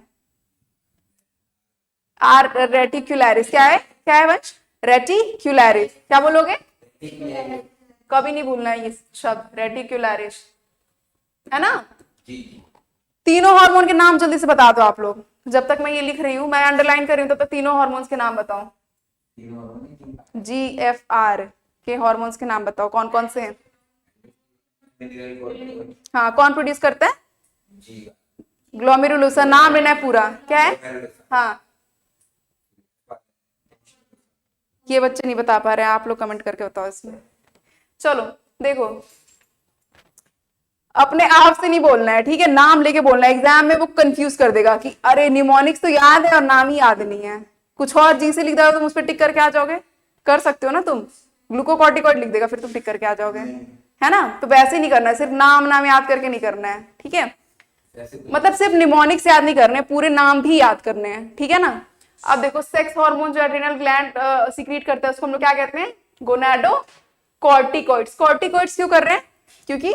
आर रेटिक्युलरिस। क्या है? क्या है वंश? रेटिक्युलरिस। क्या बोलोगे? कभी नहीं भूलना है ये शब्द, रेटिक्युलरिस, है ना? तीनों हार्मोन के नाम जल्दी से बता दो आप लोग। जब तक मैं ये लिख रही हूं, मैं अंडरलाइन कर रही हूं, तब तक तीनों हार्मोन्स के नाम बताओ। GFR के हार्मोन्स के नाम बताओ, कौन कौन से हैं? हाँ, कौन प्रोड्यूस करता है? ग्लोमेरुलुसा। नाम लेना है पूरा। क्या है? हाँ, ये बच्चे नहीं बता पा रहे हैं, आप लोग कमेंट करके बताओ इसमें। चलो देखो, अपने आप से नहीं बोलना है, ठीक है? नाम लेके बोलना है। एग्जाम में वो कंफ्यूज कर देगा कि अरे निमोनिक्स तो याद है और नाम ही याद नहीं है, कुछ और जी से लिख देगा, तुम उस पर टिक करके आ जाओगे। कर सकते हो ना तुम, ग्लूकोकॉर्टिकॉइड लिख देगा, फिर तुम टिक करके आ जाओगे, है ना? तो वैसे नहीं करना है, सिर्फ नाम नाम याद करके नहीं करना है। ठीक है, मतलब सिर्फ निमोनिक्स याद नहीं करने, पूरे नाम भी याद करने हैं। ठीक है ना? अब देखो, सेक्स हार्मोन जो एड्रिनल ग्लैंड सीक्रेट करता है उसको हम लोग क्या कहते हैं? गोनाडोकॉर्टिकॉइड्स। कॉर्टिकॉइड्स क्यों कर रहे हैं? क्योंकि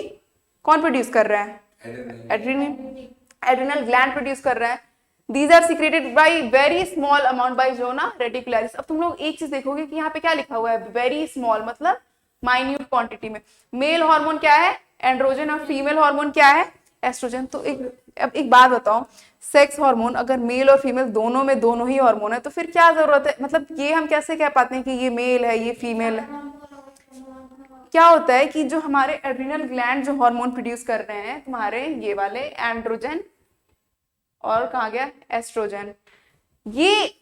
कौन प्रोड्यूस कर रहा है? एड्रिनल ग्लैंड प्रोड्यूस कर रहा है। These are secreted by very small amount by zona reticularis। अब तुम लोग एक चीज देखोगे कि यहाँ पे क्या लिखा हुआ है? वेरी स्मॉल, मतलब माइन्यूट क्वांटिटी में। मेल हार्मोन क्या है? एंड्रोजन। और फीमेल हार्मोन क्या है? एस्ट्रोजन। तो अब एक बात बताओ, सेक्स हार्मोन अगर मेल और फीमेल दोनों में दोनों ही हार्मोन है, तो फिर क्या जरूरत है? मतलब ये हम कैसे कह पाते हैं कि ये मेल है, ये फीमेल है? क्या होता है कि जो हमारे एड्रिनल ग्लैंड जो हार्मोन प्रोड्यूस कर रहे हैं तुम्हारे, ये वाले एंड्रोजन और कहा गया एस्ट्रोजन, ये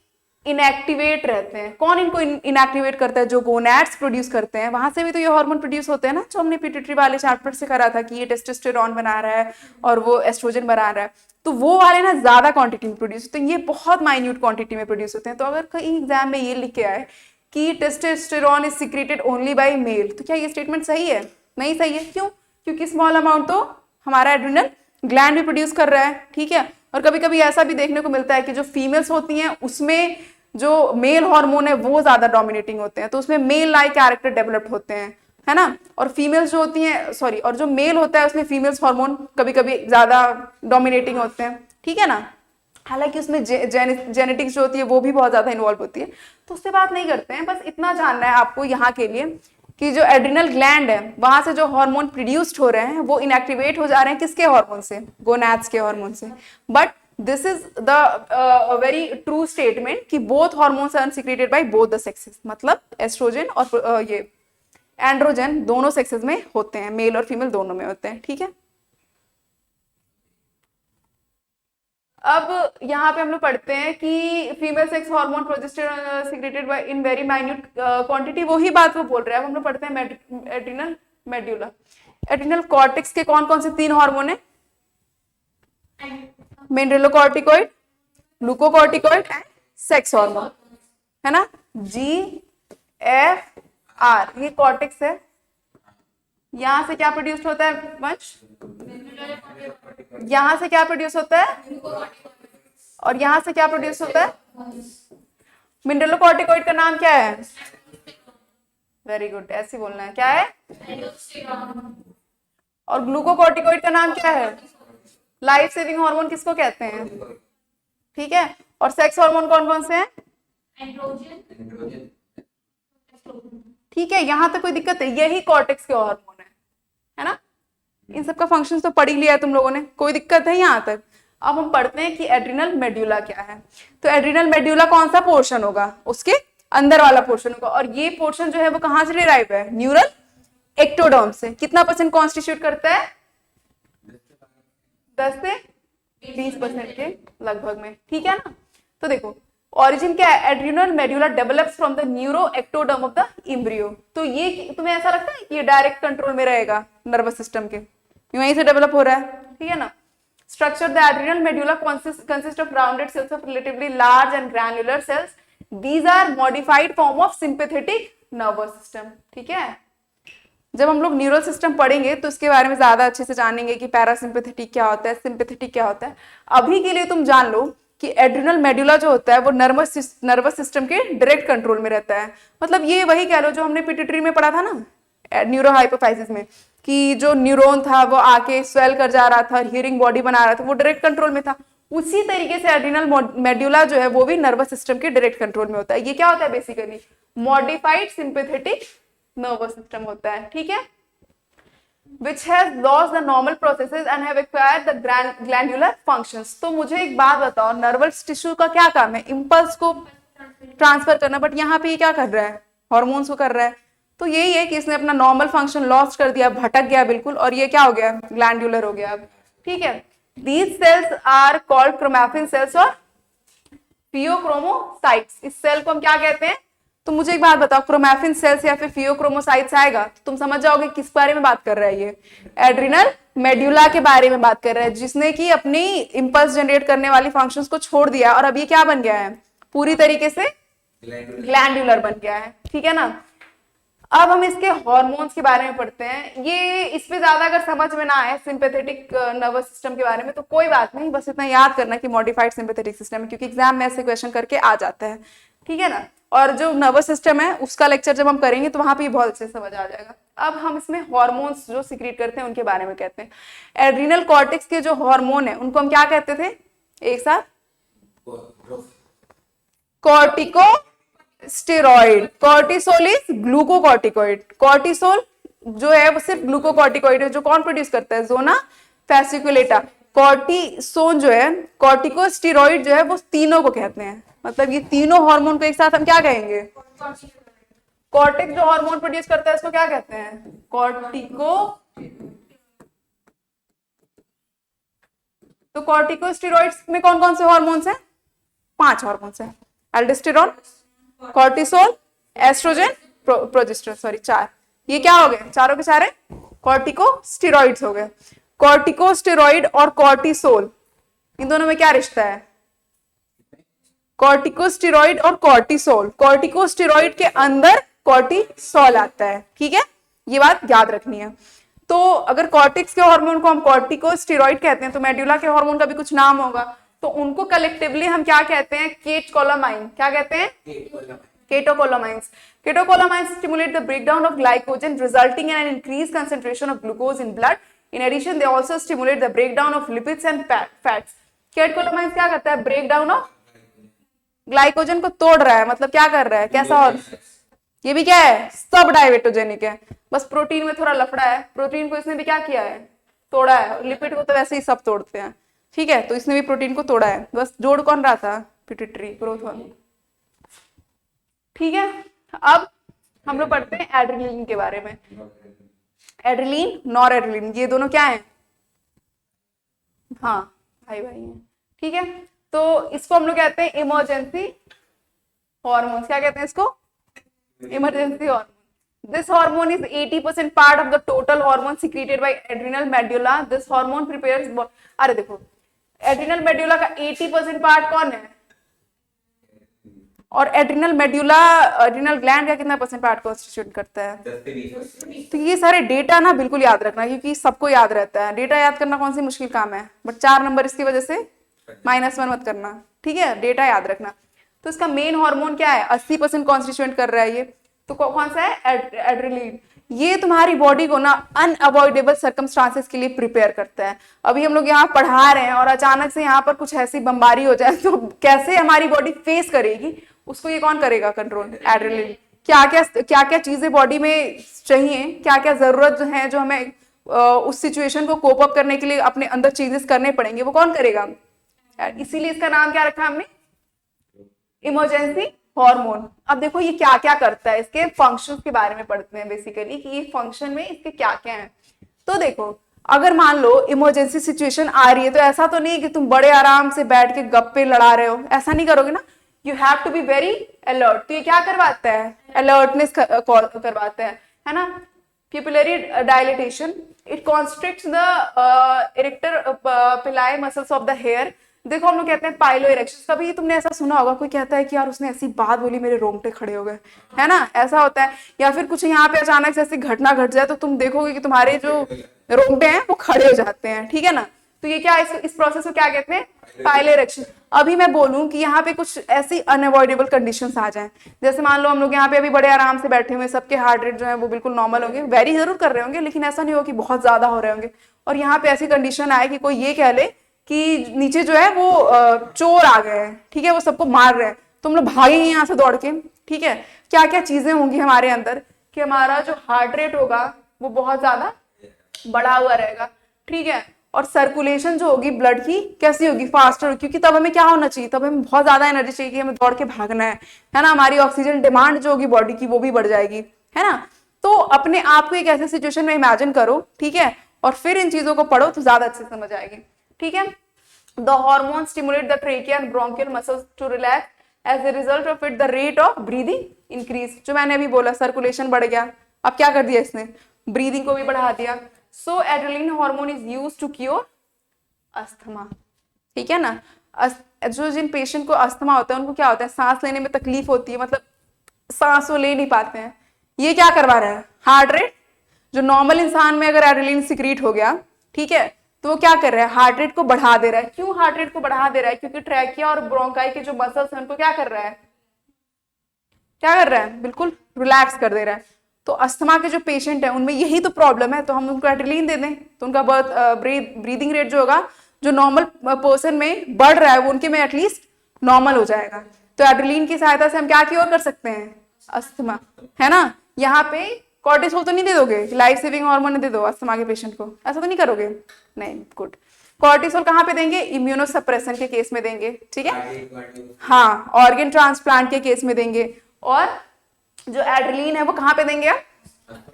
इनएक्टिवेट रहते हैं। कौन इनको इनएक्टिवेट करता है? जो गोनैड्स प्रोड्यूस करते हैं, वहां से भी तो ये हार्मोन प्रोड्यूस होते हैं ना, जो हमने पिट्यूटरी वाले चैप्टर से करा था कि ये टेस्टोस्टेरोन बना रहा है और वो एस्ट्रोजन बना रहा है। तो वो वाले ना ज्यादा क्वांटिटी में प्रोड्यूस होते हैं, ये बहुत माइन्यूट क्वांटिटी में प्रोड्यूस होते हैं। तो अगर कहीं एग्जाम में ये लिख के आए कि testosterone is secreted only by male, तो क्या ये स्टेटमेंट सही है? नहीं सही है। क्यों? क्योंकि स्मॉल अमाउंट तो हमारा एड्रिनल ग्लैंड भी प्रोड्यूस कर रहा है। ठीक है, और कभी कभी ऐसा भी देखने को मिलता है कि जो फीमेल्स होती हैं उसमें जो मेल हार्मोन है वो ज्यादा डोमिनेटिंग होते हैं, तो उसमें मेल लाइक कैरेक्टर डेवलप होते हैं, है ना? और फीमेल्स जो होती हैं, सॉरी, और जो मेल होता है उसमें फीमेल्स हार्मोन कभी कभी ज्यादा डोमिनेटिंग होते हैं। ठीक है ना? हालांकि उसमें जेनेटिक्स जो होती है वो भी बहुत ज्यादा इन्वॉल्व होती है, तो उससे बात नहीं करते हैं। बस इतना जानना है आपको यहाँ के लिए कि जो एड्रिनल ग्लैंड है वहां से जो हार्मोन प्रोड्यूस्ड हो रहे हैं वो इनएक्टिवेट हो जा रहे हैं। किसके हार्मोन से? गोनैड्स के हार्मोन से। But this is the very true statement कि both hormones are secreted by both the sexes, मतलब एस्ट्रोजन और ये एंड्रोजन दोनों सेक्सेस में होते हैं, मेल और फीमेल दोनों में होते हैं। ठीक है, अब यहाँ पे हम लोग पढ़ते हैं कि female sex hormone progesterone secreted by in very minute quantity. वही बात वो बोल रहे हैं। अब हम लोग पढ़ते हैं एड्रिनल मेड्यूला। एड्रिनल कॉर्टेक्स के कौन कौन से 3 हार्मोन है? Mineralocorticoid, glucocorticoid and sex hormone, है ना? GFR, ये कॉर्टेक्स है। यहां से क्या प्रोड्यूस होता है वंश? यहाँ से क्या प्रोड्यूस होता है और यहाँ से क्या प्रोड्यूस होता है? मिनरलोकॉर्टिकॉइड का नाम क्या है? वेरी गुड, ऐसे बोलना है, क्या है? और ग्लूकोकॉर्टिकॉइड का नाम क्या है? लाइफ सेविंग हार्मोन किसको कहते हैं? ठीक है, और सेक्स हार्मोन कौन कौन से हैं? ठीक है, यहां तक कोई दिक्कत है? यही कॉर्टेक्स के हार्मोन है ना? इन सबका फंक्शन तो पढ़ ही लिया है तुम लोगों ने, कोई दिक्कत है यहाँ तक? अब हम पढ़ते हैं कि एड्रिनल मेड्यूला क्या है। तो एड्रिनल मेड्यूला कौन सा पोर्शन होगा? उसके अंदर वाला पोर्शन होगा, और ये पोर्शन जो है वो कहां से डिराइव है? न्यूरल एक्टोडर्म से। कितना परसेंट कॉन्स्टिट्यूट करता है? 10 से 20% के लगभग में, ठीक है ना? तो देखो ऑरिजिन क्या है? Adrenal medulla develops from the neuro ectoderm of the embryo. तो ये तुम्हें ऐसा लगता है कि ये डायरेक्ट कंट्रोल में रहेगा नर्वस सिस्टम के? वहीं से डेवलप हो रहा है, ठीक है ना? Structure the adrenal medulla consist of rounded cells of relatively large and granular cells. These are modified form of sympathetic nervous system. ठीक है, जब हम लोग न्यूरल सिस्टम पढ़ेंगे तो इसके बारे में ज्यादा अच्छे से जानेंगे कि पैरासिम्पैथेटिक क्या होता है, सिंपैथेटिक क्या होता है। अभी के लिए तुम जान लो कि एड्रिनल मेडुला जो होता है वो नर्वस सिस्टम के डायरेक्ट कंट्रोल में रहता है। मतलब ये वही कह लो जो हमने पिट्यूटरी में पढ़ा था ना, न्यूरोहाइपोफाइसिस में, कि जो न्यूरॉन था वो आके स्वेल कर जा रहा था, हियरिंग बॉडी बना रहा था, वो डायरेक्ट कंट्रोल में था। उसी तरीके से एड्रिनल मेडुला जो है वो भी नर्वस सिस्टम के डायरेक्ट कंट्रोल में होता है। ये क्या होता है? Basically modified sympathetic nervous system होता है, ठीक है, which has lost the normal processes and have acquired the glandular functions। तो मुझे एक बात बताओ, नर्वस टिश्यू का क्या काम है? इम्पल्स को ट्रांसफर करना, बट यहाँ पे ये क्या कर रहा है? हॉर्मोन्स को कर रहा है। तो यही है कि इसने अपना नॉर्मल फंक्शन लॉस्ट कर दिया, भटक गया बिल्कुल, और ये क्या हो गया? ग्लैंडुलर हो गया अब, ठीक है। These cells are called chromaffin cells और फियोक्रोमोसाइट्स। इस सेल को हम क्या कहते हैं? तो मुझे एक बात बताओ, क्रोमैफिन सेल्स या फिर फियोक्रोमोसाइट्स आएगा तो तुम समझ जाओगे किस बारे में बात कर रहा है ये? एड्रिनल मेडुला के बारे में बात कर रहा है, जिसने कि अपनी इंपल्स जनरेट करने वाली फंक्शंस को छोड़ दिया और अब ये क्या बन गया है? पूरी तरीके से ग्लैंडुलर बन गया है, ठीक है ना। अब हम इसके हार्मोन्स के बारे में पढ़ते हैं। ये इस पे ज्यादा अगर समझ में ना आए सिंपैथेटिक नर्वस सिस्टम के बारे में तो कोई बात नहीं, बस इतना याद करना कि मॉडिफाइड सिंपैथेटिक सिस्टम है, क्योंकि एग्जाम में ऐसे क्वेश्चन करके आ जाता है, ठीक है ना। और जो नर्वस सिस्टम है उसका लेक्चर जब हम करेंगे तो वहां पे बहुत अच्छे से समझ आ जाएगा। अब हम इसमें हार्मोन्स जो सिक्रीट करते हैं उनके बारे में कहते हैं। एड्रिनल कॉर्टेक्स के जो हार्मोन है उनको हम क्या कहते थे एक साथ? Cortico steroid. Cortisol is glucocorticoid. Cortisol जो है वो सिर्फ ग्लूकोकॉर्टिकॉइड है, जो कौन प्रोड्यूस करता है? जोना फैसिकुलेटा। कॉर्टिसोन जो है, कॉर्टिकोस्टेरॉइड जो है, वो तीनों को कहते हैं। मतलब ये तीनों हार्मोन को एक साथ हम क्या कहेंगे? कॉर्टेक्स जो हार्मोन प्रोड्यूस करता है इसको क्या कहते हैं? कॉर्टिको। तो कॉर्टिकोस्टेरॉइड्स में कौन कौन से हार्मोन्स हैं? 5 हार्मोन्स हैं। Aldosterone, cortisol, oestrogen, progesterone, sorry 4। ये क्या हो गए? चारों के चारे कॉर्टिकोस्टेरॉइड्स हो गए। कॉर्टिकोस्टेरॉइड और कॉर्टिसोल, इन दोनों में क्या रिश्ता है? कॉर्टिकोस्टेरॉइड और कॉर्टिसोल, कॉर्टिकोस्टेरॉइड के अंदर कॉर्टिसोल आता है, ठीक है, ये बात याद रखनी है। तो अगर कॉर्टेक्स के हार्मोन को हम कॉर्टिकोस्टेरॉइड कहते हैं तो मेडुला के हार्मोन का भी कुछ नाम होगा, तो उनको कलेक्टिवली हम क्या कहते हैं? केटकोलामाइन। क्या कहते हैं? केटोकोलामाइंस। केटोकोलामाइंस stimulate the breakdown of glycogen resulting in an increased concentration of glucose in blood. In addition, they also stimulate the breakdown of lipids and fats. केटोकोलामाइंस क्या करता है? ब्रेकडाउन ऑफ ग्लाइकोजन को तोड़ रहा है। मतलब क्या कर रहा है? कैसा? और ये भी क्या है? सब डायवेटोजेनिक है, बस प्रोटीन में थोड़ा लफड़ा है। प्रोटीन को इसने भी क्या किया है? तोड़ा है। लिपिड को तो वैसे ही सब तोड़ते हैं, ठीक है, तो इसने भी प्रोटीन को तोड़ा है। बस जोड़ कौन रहा था? पिट्यूटरी, ग्रोथ हार्मोन, ठीक है। अब हम लोग पढ़ते हैं एड्रेनलिन के बारे में। एड्रेनलिन, नॉर एड्रेनलिन, ये दोनों क्या है? हाँ, भाई भाई हैं, ठीक है। तो इसको हम लोग कहते हैं इमरजेंसी हार्मोन्स। क्या कहते हैं इसको? Emergency hormone. This hormone is 80% part of the total hormone secreted by adrenal medulla. This hormone prepares अरे देखो, एड्रिनल मेडुला का 80% पार्ट कौन है? और एड्रिनल मेड्यूला, एड्रिनल ग्लैंड का कितना परसेंट पार्ट कॉन्स्टिट्यूट करता है? 10 से 20। तो ये सारे डेटा ना बिल्कुल याद रखना, क्योंकि सबको याद रहता है। डेटा याद करना कौन सी मुश्किल काम है, बट 4 नंबर इसकी वजह से -1 मत करना, ठीक है? डेटा याद रखना। तो इसका मेन हार्मोन क्या है? 80% कॉन्स्टिट्यूट कर रहा है ये। तो कौन सा है? एड्रेनलिन। ये तुम्हारी बॉडी को ना अनअवॉइडेबल सर्कमस्टांसेस के लिए प्रिपेयर करता है। अभी हम लोग यहाँ पढ़ा रहे हैं और अचानक से यहाँ पर कुछ ऐसी बमबारी हो जाए तो कैसे हमारी बॉडी फेस करेगी, उसको ये कौन करेगा कंट्रोल? एड्रेनलिन। क्या क्या चीजें बॉडी में चाहिए, क्या क्या जरूरत जो है, जो हमें उस सिचुएशन को कोप अप करने के लिए अपने अंदर चेंजेस करने पड़ेंगे, वो कौन करेगा? इसीलिए इसका नाम क्या रखा हमने? Emergency hormone. अब देखो ये क्या क्या करता है, इसके फंक्शंस के बारे में पढ़ते हैं बेसिकली कि ये फंक्शन में इसके क्या क्या हैं। तो देखो अगर मान लो इमरजेंसी सिचुएशन आ रही है, तो ऐसा तो नहीं कि तुम बड़े आराम से बैठ के गप्पे लड़ा रहे हो, ऐसा नहीं करोगे ना। You have to be very alert. तो ये क्या करवाता है? अलर्टनेस करवाता है ना। Pupillary dilatation, it constricts the erector pili muscles of the hair। देखो हम लोग कहते हैं पाइलो इरेक्शन। कभी तुमने ऐसा सुना होगा, कोई कहता है कि यार उसने ऐसी बात बोली मेरे रोंगटे खड़े हो गए, है ना, ऐसा होता है। या फिर कुछ यहाँ पे अचानक से ऐसी घटना घट जाए तो तुम देखोगे कि तुम्हारे जो रोंगटे हैं वो खड़े हो जाते हैं, ठीक है ना। तो ये क्या, इस प्रोसेस को क्या कहते हैं? Pilo erection. अभी मैं बोलूं कि यहाँ पे कुछ ऐसी अनअवॉइडेबल कंडीशंस आ जाएं, जैसे मान लो हम लोग यहाँ पे अभी बड़े आराम से बैठे हुए, सबके हार्ट रेट जो है वो बिल्कुल नॉर्मल होंगे, वेरी जरूर कर रहे होंगे, लेकिन ऐसा नहीं हो कि बहुत ज्यादा हो रहे होंगे। और यहाँ पे ऐसी कंडीशन आए कि कोई ये कह ले कि नीचे जो है वो चोर आ गए हैं, ठीक है, वो सबको मार रहे हैं, तो हम लोग भागेंगे यहाँ से दौड़ के, ठीक है। क्या क्या चीजें होंगी हमारे अंदर कि हमारा जो हार्ट रेट होगा वो बहुत ज्यादा बढ़ा हुआ रहेगा, ठीक है। और सर्कुलेशन जो होगी ब्लड की कैसी होगी? फास्टर होगी, क्योंकि तब हमें क्या होना चाहिए? तब हमें बहुत ज्यादा एनर्जी चाहिए कि हमें दौड़ के भागना है ना। हमारी ऑक्सीजन डिमांड जो होगी बॉडी की वो भी बढ़ जाएगी, है ना। तो अपने आप को एक ऐसे सिचुएशन में इमेजिन करो, ठीक है, और फिर इन चीजों को पढ़ो तो ज्यादा अच्छे समझ आएगी, ठीक है। The hormone stimulate the trachea and bronchial muscles to relax. As a result of it the rate of breathing increase. जो मैंने अभी बोला, सर्कुलेशन बढ़ गया, अब क्या कर दिया इसने? ब्रीदिंग को भी बढ़ा दिया। So adrenaline hormone is used to cure asthma, ठीक है ना। जो जिन पेशेंट को अस्थमा होता है उनको क्या होता है? सांस लेने में तकलीफ होती है, मतलब सांस वो ले नहीं पाते हैं। ये क्या करवा रहा है? हार्ट रेट, जो नॉर्मल इंसान में अगर एड्रेनलिन सिक्रीट हो गया, ठीक है, तो वो क्या कर रहा है? हार्ट रेट को बढ़ा दे रहा है। क्यों हार्ट रेट को बढ़ा दे रहा है? क्योंकि ट्रैकिया और ब्रोंकाई के जो मसल्स हैं उनको क्या कर रहा है? क्या कर रहा है? बिल्कुल रिलैक्स कर दे रहा है। तो अस्थमा के जो पेशेंट है उनमें यही तो प्रॉब्लम है, तो हम उनको एड्रेनलिन दे दें तो उनका ब्रीदिंग रेट जो होगा, जो नॉर्मल पर्सन में बढ़ रहा है, वो उनके में एटलीस्ट नॉर्मल हो जाएगा। तो एड्रेनलिन की सहायता से हम क्या क्योर कर सकते हैं? अस्थमा, है ना। यहाँ पे कॉर्टिसोल तो नहीं दे दोगे, लाइफ सेविंग हार्मोन दे दो अस्थमा के पेशेंट को, ऐसा तो नहीं करोगे? नहीं, गुड। कॉर्टिसोल कहाँ पे देंगे? इम्यूनोसप्रेशन के केस में देंगे, ठीक है, हाँ, ऑर्गन ट्रांसप्लांट के केस में देंगे। और जो एड्रेनलिन है वो कहाँ पे देंगे?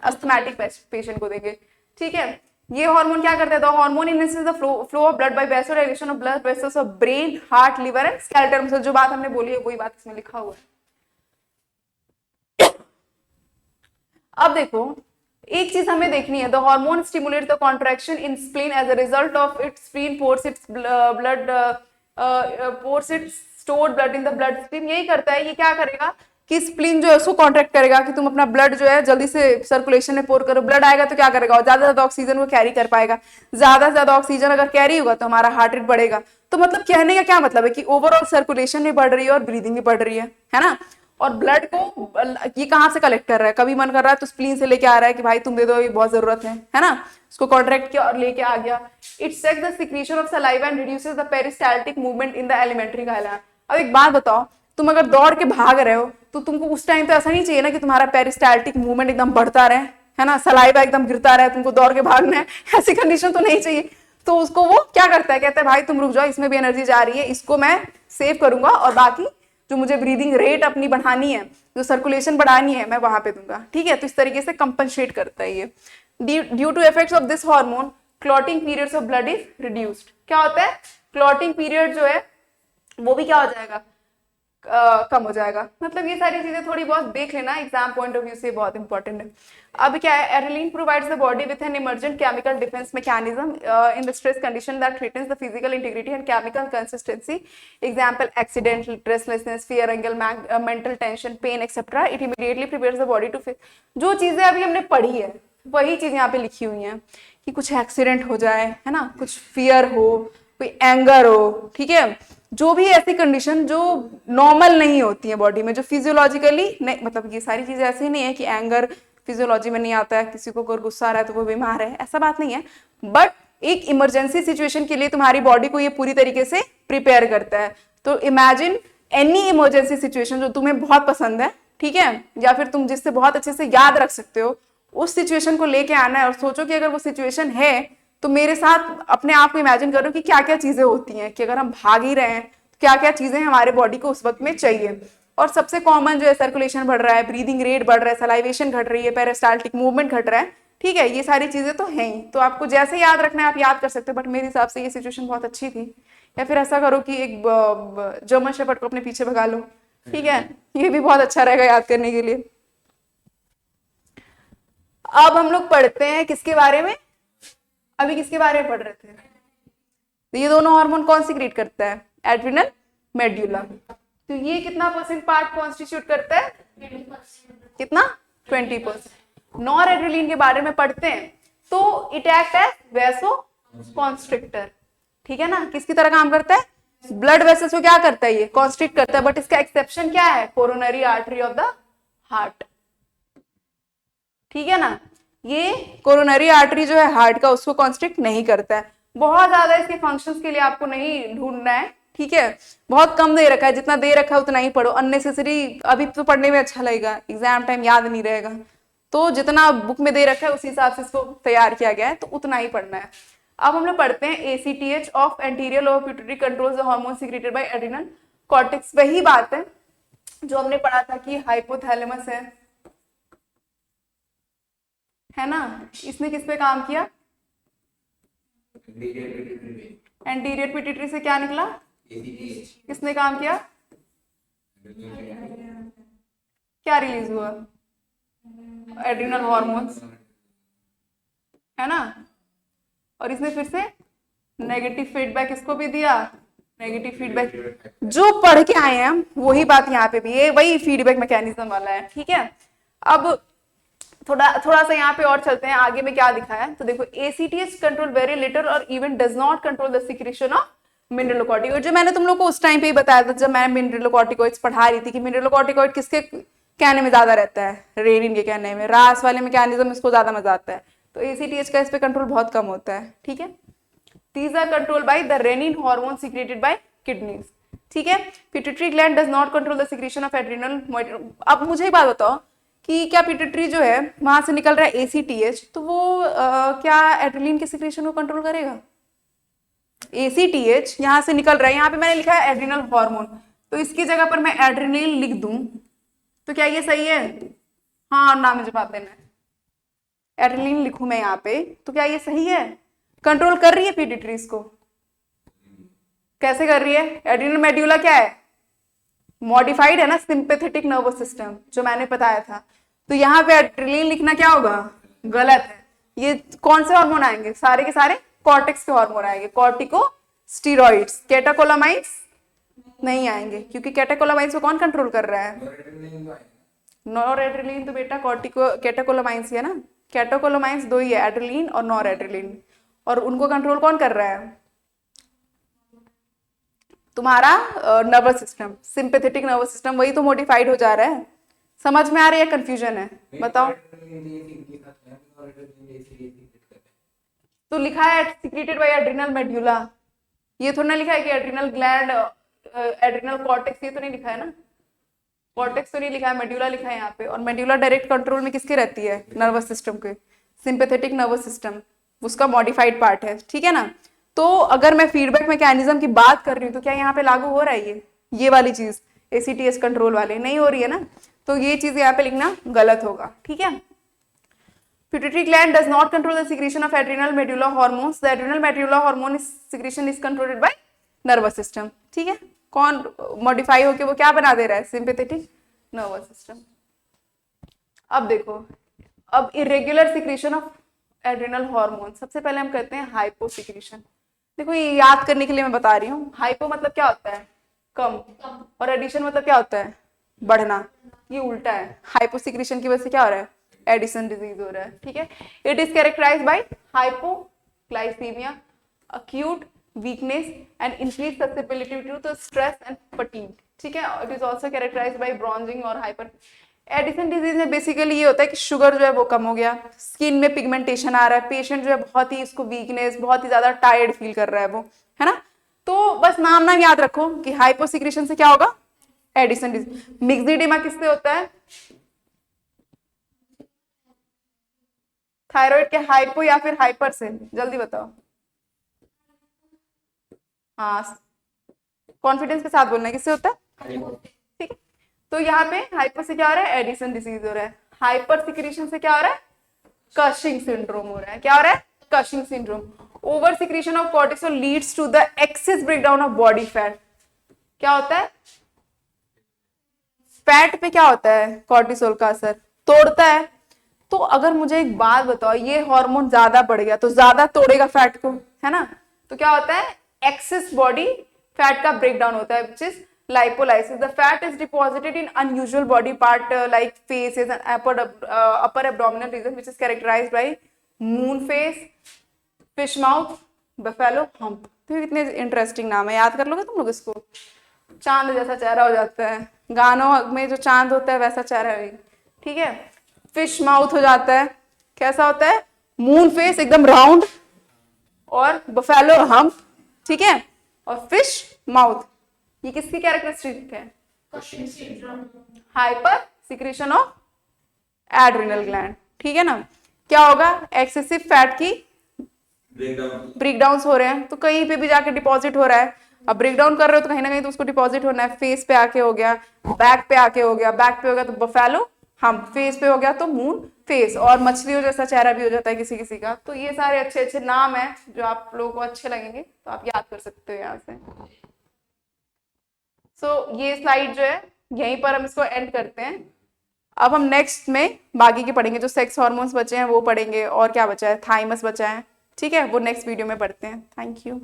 अस्थमैटिक पेशेंट को देंगे, ठीक है। ये हार्मोन क्या करता है? The hormone enhances the flow of blood bye vasodilation of blood vessels of brain, heart, liver and skeletal muscles. जो बात हमने बोली है वही बात इसमें लिखा हुआ है। अब देखो एक चीज हमें देखनी है, the hormone stimulate the contraction in spleen as a result of its spleen pours its blood pours its stored blood in the blood stream. यही करता है, ये क्या करेगा कि स्प्लीन जो है उसको कॉन्ट्रैक्ट करेगा कि तुम अपना ब्लड जो है जल्दी से सर्कुलेशन में पोर करो। ब्लड आएगा तो क्या करेगा? और ज्यादा से ज्यादा ऑक्सीजन को कैरी कर पाएगा। ज्यादा से ज्यादा ऑक्सीजन अगर कैरी होगा तो हमारा हार्ट रेट बढ़ेगा। तो मतलब कहने का क्या मतलब है कि ओवरऑल सर्कुलेशन भी बढ़ रही है और ब्रीदिंग भी बढ़ रही है ना। और ब्लड को ये कहाँ से कलेक्ट कर रहा है? कभी मन कर रहा है तो स्प्लीन से लेके आ रहा है कि भाई तुम दे दो, ये बहुत जरूरत है ना। उसको कॉन्ट्रैक्ट किया और लेके आ गया। It check the secretion of saliva and reduces the peristaltic movement in the alimentary गायला। अब एक बात बताओ, तुम अगर दौड़ के भाग रहे हो तो तुमको उस टाइम तो ऐसा नहीं चाहिए ना कि तुम्हारा पेरिस्टाल्टिक मूवमेंट एकदम बढ़ता रहे, है ना, सलाइवा एकदम गिरता रहे, तुमको दौड़ के भागना है, ऐसी कंडीशन तो नहीं चाहिए। तो उसको वो क्या करता है? कहता है भाई तुम रुक जाओ, इसमें भी एनर्जी जा रही है, इसको मैं सेव करूंगा और बाकी जो मुझे ब्रीदिंग रेट अपनी बढ़ानी है, जो सर्कुलेशन बढ़ानी है, मैं वहां पे दूंगा, ठीक है। तो इस तरीके से कंपनसेट करता है ये। Due to effects of this hormone clotting periods of blood is reduced. क्या होता है? क्लॉटिंग पीरियड जो है वो भी क्या हो जाएगा? कम हो जाएगा। मतलब ये सारी चीजें थोड़ी बहुत देख लेना, एग्जाम पॉइंट ऑफ व्यू से बहुत इंपॉर्टेंट है। अब क्या है, adrenaline provides the body with an emergent chemical defence mechanism in the stress condition that threatens the physical integrity and chemical consistency. Example accident, restlessness, fear, angle, mental tension, pain etcetera. It immediately prepares the body to face. जो चीजें अभी हमने पढ़ी है वही चीज यहाँ पे लिखी हुई है कि कुछ एक्सीडेंट हो जाए, है ना, कुछ फियर हो, कोई एंगर हो, ठीक है, जो भी ऐसी कंडीशन जो नॉर्मल नहीं होती है बॉडी में, जो फिजियोलॉजिकली नहीं, मतलब ये सारी चीजें ऐसी नहीं है कि एंगर फिजियोलॉजी में नहीं आता है, किसी को अगर गुस्सा आ रहा है तो वो बीमार है, ऐसा बात नहीं है। बट एक इमरजेंसी सिचुएशन के लिए तुम्हारी बॉडी को ये पूरी तरीके से प्रिपेयर करता है। तो इमेजिन एनी इमरजेंसी सिचुएशन जो तुम्हें बहुत पसंद है, ठीक है, या फिर तुम जिससे बहुत अच्छे से याद रख सकते हो, उस सिचुएशन को लेके आना है और सोचो कि अगर वो सिचुएशन है तो मेरे साथ अपने आप को इमेजिन करो कि क्या क्या चीजें होती हैं, कि अगर हम भाग ही रहे हैं तो क्या क्या चीजें हमारे बॉडी को उस वक्त में चाहिए। और सबसे कॉमन जो है, सर्कुलेशन बढ़ रहा है, ब्रीदिंग रेट बढ़ रहा है, सलाइवेशन घट रही है, पेरिस्टाल्टिक मूवमेंट घट रहा है, ठीक है, ये सारी चीजें तो हैं ही। तो आपको जैसे याद रखना है आप याद कर सकते हो, बट मेरे हिसाब से ये सिचुएशन बहुत अच्छी थी। या फिर ऐसा करो कि एक जर्मन शेफर्ड को अपने पीछे भगा लो, ठीक है, ये भी बहुत अच्छा रहेगा याद करने के लिए। अब हम लोग पढ़ते हैं किसके बारे में, अभी किसके बारे में पढ़ रहे थे, तो ये दोनों हार्मोन कौन सीक्रेट करता है, एड्रिनल, मेड्यूला। तो ये कितना परसेंट पार्ट कॉन्स्टिट्यूट करता है, कितना, 20%। नॉर एड्रेनलिन के बारे में पढ़ते हैं तो it act as vasoconstrictor, ठीक है ना, किसकी तरह काम करता है, ब्लड वेसल्स को क्या करता है, ये कॉन्स्ट्रिक्ट करता है। बट इसका एक्सेप्शन क्या है, coronary artery of the heart, ठीक है ना, ये कोरोनरी आर्टरी जो है हार्ट का, उसको कॉन्स्ट्रिक्ट नहीं करता है। बहुत ज्यादा इसके फंक्शंस के लिए आपको नहीं ढूंढना है, ठीक है, बहुत कम दे रखा है, जितना दे रखा है उतना ही पढ़ो, अननेसेसरी अभी तो पढ़ने में अच्छा लगेगा, एग्जाम टाइम याद नहीं रहेगा, तो जितना बुक में दे रखा है उसी हिसाब से इसको तैयार किया गया है, तो उतना ही पढ़ना है। अब हम लोग पढ़ते हैं ACTH of anterior lobar pituitary controls the hormone secreted by adrenal cortex. वही बात है जो हमने पढ़ा था कि हाइपोथैलेमस है ना, इसने किस पे काम किया, एंटीरियर पिट्यूटरी से क्या निकला, किसने काम किया, क्या रिलीज हुआ, एड्रिनल हार्मोन्स, है ना, और इसने फिर से नेगेटिव फीडबैक इसको भी दिया, नेगेटिव फीडबैक जो पढ़ के आए हैं वही बात यहाँ पे भी, ये वही फीडबैक मैकेनिज्म वाला है, ठीक है। अब थोड़ा सा यहाँ पे और चलते हैं, आगे में क्या दिखा है, तो देखो ACTH कंट्रोल वेरी लिटिल और even does not control the secretion of mineralocorticoid. जो मैंने तुम लोग को उस टाइम पे ही बताया था जब मैं मिनरलोकॉर्टिकॉइड्स पढ़ा रही थी, कि मिनरलोकॉर्टिकॉइड किसके कहने में ज्यादा रहता है, रेनिन के कहने में, रास वाले मैकेनिज्म इसको ज्यादा मजा आता है, तो ACTH का इस पे कंट्रोल बहुत कम होता है, ठीक है। These are controlled by the renin hormone secreted by kidneys, ठीक है। Pituitary gland does not control the secretion of adrenal। अब मुझे एक बात बताओ कि क्या पिट्यूटरी जो है वहां से निकल रहा है ACTH, तो वो क्या एड्रेनलिन के सिक्रेशन को कंट्रोल करेगा, ACTH यहाँ से निकल रहा है, यहाँ पे मैंने लिखा है एड्रिनल हार्मोन, तो इसकी जगह पर मैं एड्रेनलिन लिख दूं तो क्या ये सही है, हाँ नाम मुझे बात देना है, एड्रेनलिन लिखूं मैं यहाँ पे तो क्या ये सही है, कंट्रोल कर रही है पिट्यूटरीज को, कैसे कर रही है, एड्रिनल मेड्यूला क्या है, मॉडिफाइड है ना, सिंपैथेटिक नर्वस सिस्टम जो मैंने बताया था, तो यहाँ पे एड्रेनलिन लिखना क्या होगा, गलत है। ये कौन से हार्मोन आएंगे, सारे के सारे कॉर्टेक्स के हार्मोन आएंगे, कॉर्टिकोस्टेरॉइड्स, कैटेकोलामाइन्स नहीं आएंगे, क्योंकि कैटेकोलामाइन्स को कौन कंट्रोल कर रहा है, नॉरएड्रेनलिन तो बेटा कैटेकोलामाइन्स है ना, कैटेकोलामाइन्स दो ही है, एड्रेनलिन और नॉरएड्रेनलिन, और उनको कंट्रोल कौन कर रहा है, तुम्हारा nervous system, sympathetic nervous system, वही तो मॉडिफाइड हो जा रहा है। समझ में आ रही है, कंफ्यूजन है, बताओ। तो लिखा है सिक्रेटेड बाय एड्रिनल मेड्यूला, ये थोड़ा ना लिखा है कि एड्रिनल ग्लैंड, एड्रिनल कॉर्टेक्स, ये तो नहीं लिखा है ना, कॉर्टेक्स तो नहीं लिखा है, मेड्यूला लिखा है यहाँ पे, और मेड्यूला डायरेक्ट कंट्रोल में किसके रहती है, नर्वस सिस्टम के, सिंपैथेटिक नर्वस सिस्टम उसका मॉडिफाइड पार्ट है, ठीक है ना। तो अगर मैं फीडबैक मैकेनिज्म की बात कर रही हूँ तो क्या यहाँ पे लागू हो रहा है ये वाली चीज, ACTH कंट्रोल वाले नहीं हो रही है ना, तो ये चीज यहाँ पे लिखना गलत होगा, ठीक है। Pituitary gland does not control the secretion of adrenal medulla hormones. The adrenal medulla hormone secretion is controlled by nervous system, ठीक है। कौन मॉडिफाई होके वो क्या बना दे रहा है, सिंपैथेटिक नर्वस सिस्टम। अब देखो, अब irregular secretion of adrenal hormone, सबसे पहले हम करते हैं हाइपो सिक्रीशन। देखो ये याद करने के लिए मैं बता रही हूँ, हाइपो मतलब क्या होता है, कम, और एडिशन मतलब क्या होता है, बढ़ना। ये उल्टा है, हाइपो सिक्रीशन की वजह से क्या हो रहा है, एडिसन डिजीज हो रहा है, ठीक है। It is characterised by hypoglycaemia, acute weakness and increased susceptibility to the stress and fatigue, ठीक है। It is also characterised by bronzing और हाइपर। एडिसन डिजीज में बेसिकली ये होता है कि शुगर जो है वो कम हो गया, स्किन में पिगमेंटेशन आ रहा है, पेशेंट जो है बहुत ही इसको वीकनेस, बहुत ही ज्यादा टायर्ड फील कर रहा है वो, है ना। तो बस नाम याद रखो कि हाइपोसिक्रेशन से क्या होगा, एडिसन डिजीज। मिक्स्ड इडेमा किससे होता है, थायराइड के हाइपो या फिर हाइपर से, जल्दी बताओ। हाँ, कॉन्फिडेंस के साथ बोलना है, किससे होता है, ठीक है। तो यहाँ पे हाइपर से क्या हो रहा है, एडिसन डिजीज हो रहा है। हाइपर सिक्रीशन से क्या हो रहा है, कशिंग सिंड्रोम हो रहा है। क्या हो रहा है, Cushing syndrome. Over secretion of cortisol leads to the excess breakdown of body fat. क्या होता है, फैट पे क्या होता है, कॉर्टिसोल का असर तोड़ता है। तो अगर मुझे एक बात बताओ, ये हार्मोन ज्यादा बढ़ गया तो ज्यादा तोड़ेगा फैट को, है ना। तो क्या होता है, एक्सेस बॉडी फैट का ब्रेकडाउन होता है, which is lipolysis. The fat is deposited in unusual body part like faces and upper abdominal region, which is characterized by moon face, fish mouth, buffalo hump. तो कितने interesting नाम है, याद कर लोगे तुम लोग इसको। चांद जैसा चेहरा हो जाता है, गानों में जो चांद होता है वैसा चेहरा है, ठीक है। फिश माउथ हो जाता है, कैसा होता है, मून फेस एकदम राउंड, और बफेलो हम्प, ठीक है, और फिश माउथ। ये किसकी कैरेक्टरिस्टिक है, hyper secretion of adrenal gland, ठीक है ना। क्या होगा, एक्सेसिव फैट की ब्रेकडाउन हो रहे हैं, तो कहीं पे भी जाके डिपॉजिट हो रहा है। अब ब्रेकडाउन कर रहे हो तो कहीं ना कहीं तो उसको डिपॉजिट होना है, फेस पे आके हो गया, बैक पे आके हो गया, बैक पे हो गया तो बफेलो हम, फेस पे हो गया तो मून फेस, और मछलियों जैसा चेहरा भी हो जाता है किसी किसी का। तो ये सारे अच्छे अच्छे नाम है जो आप लोगों को अच्छे लगेंगे, तो आप याद कर सकते हो यहाँ से। ये स्लाइड जो है यहीं पर हम इसको एंड करते हैं। अब हम नेक्स्ट में बाकी के पढ़ेंगे, जो सेक्स हार्मोन्स बचे हैं वो पढ़ेंगे, और क्या बचा है, थाइमस बचा है, ठीक है, वो नेक्स्ट वीडियो में पढ़ते हैं। Thank you.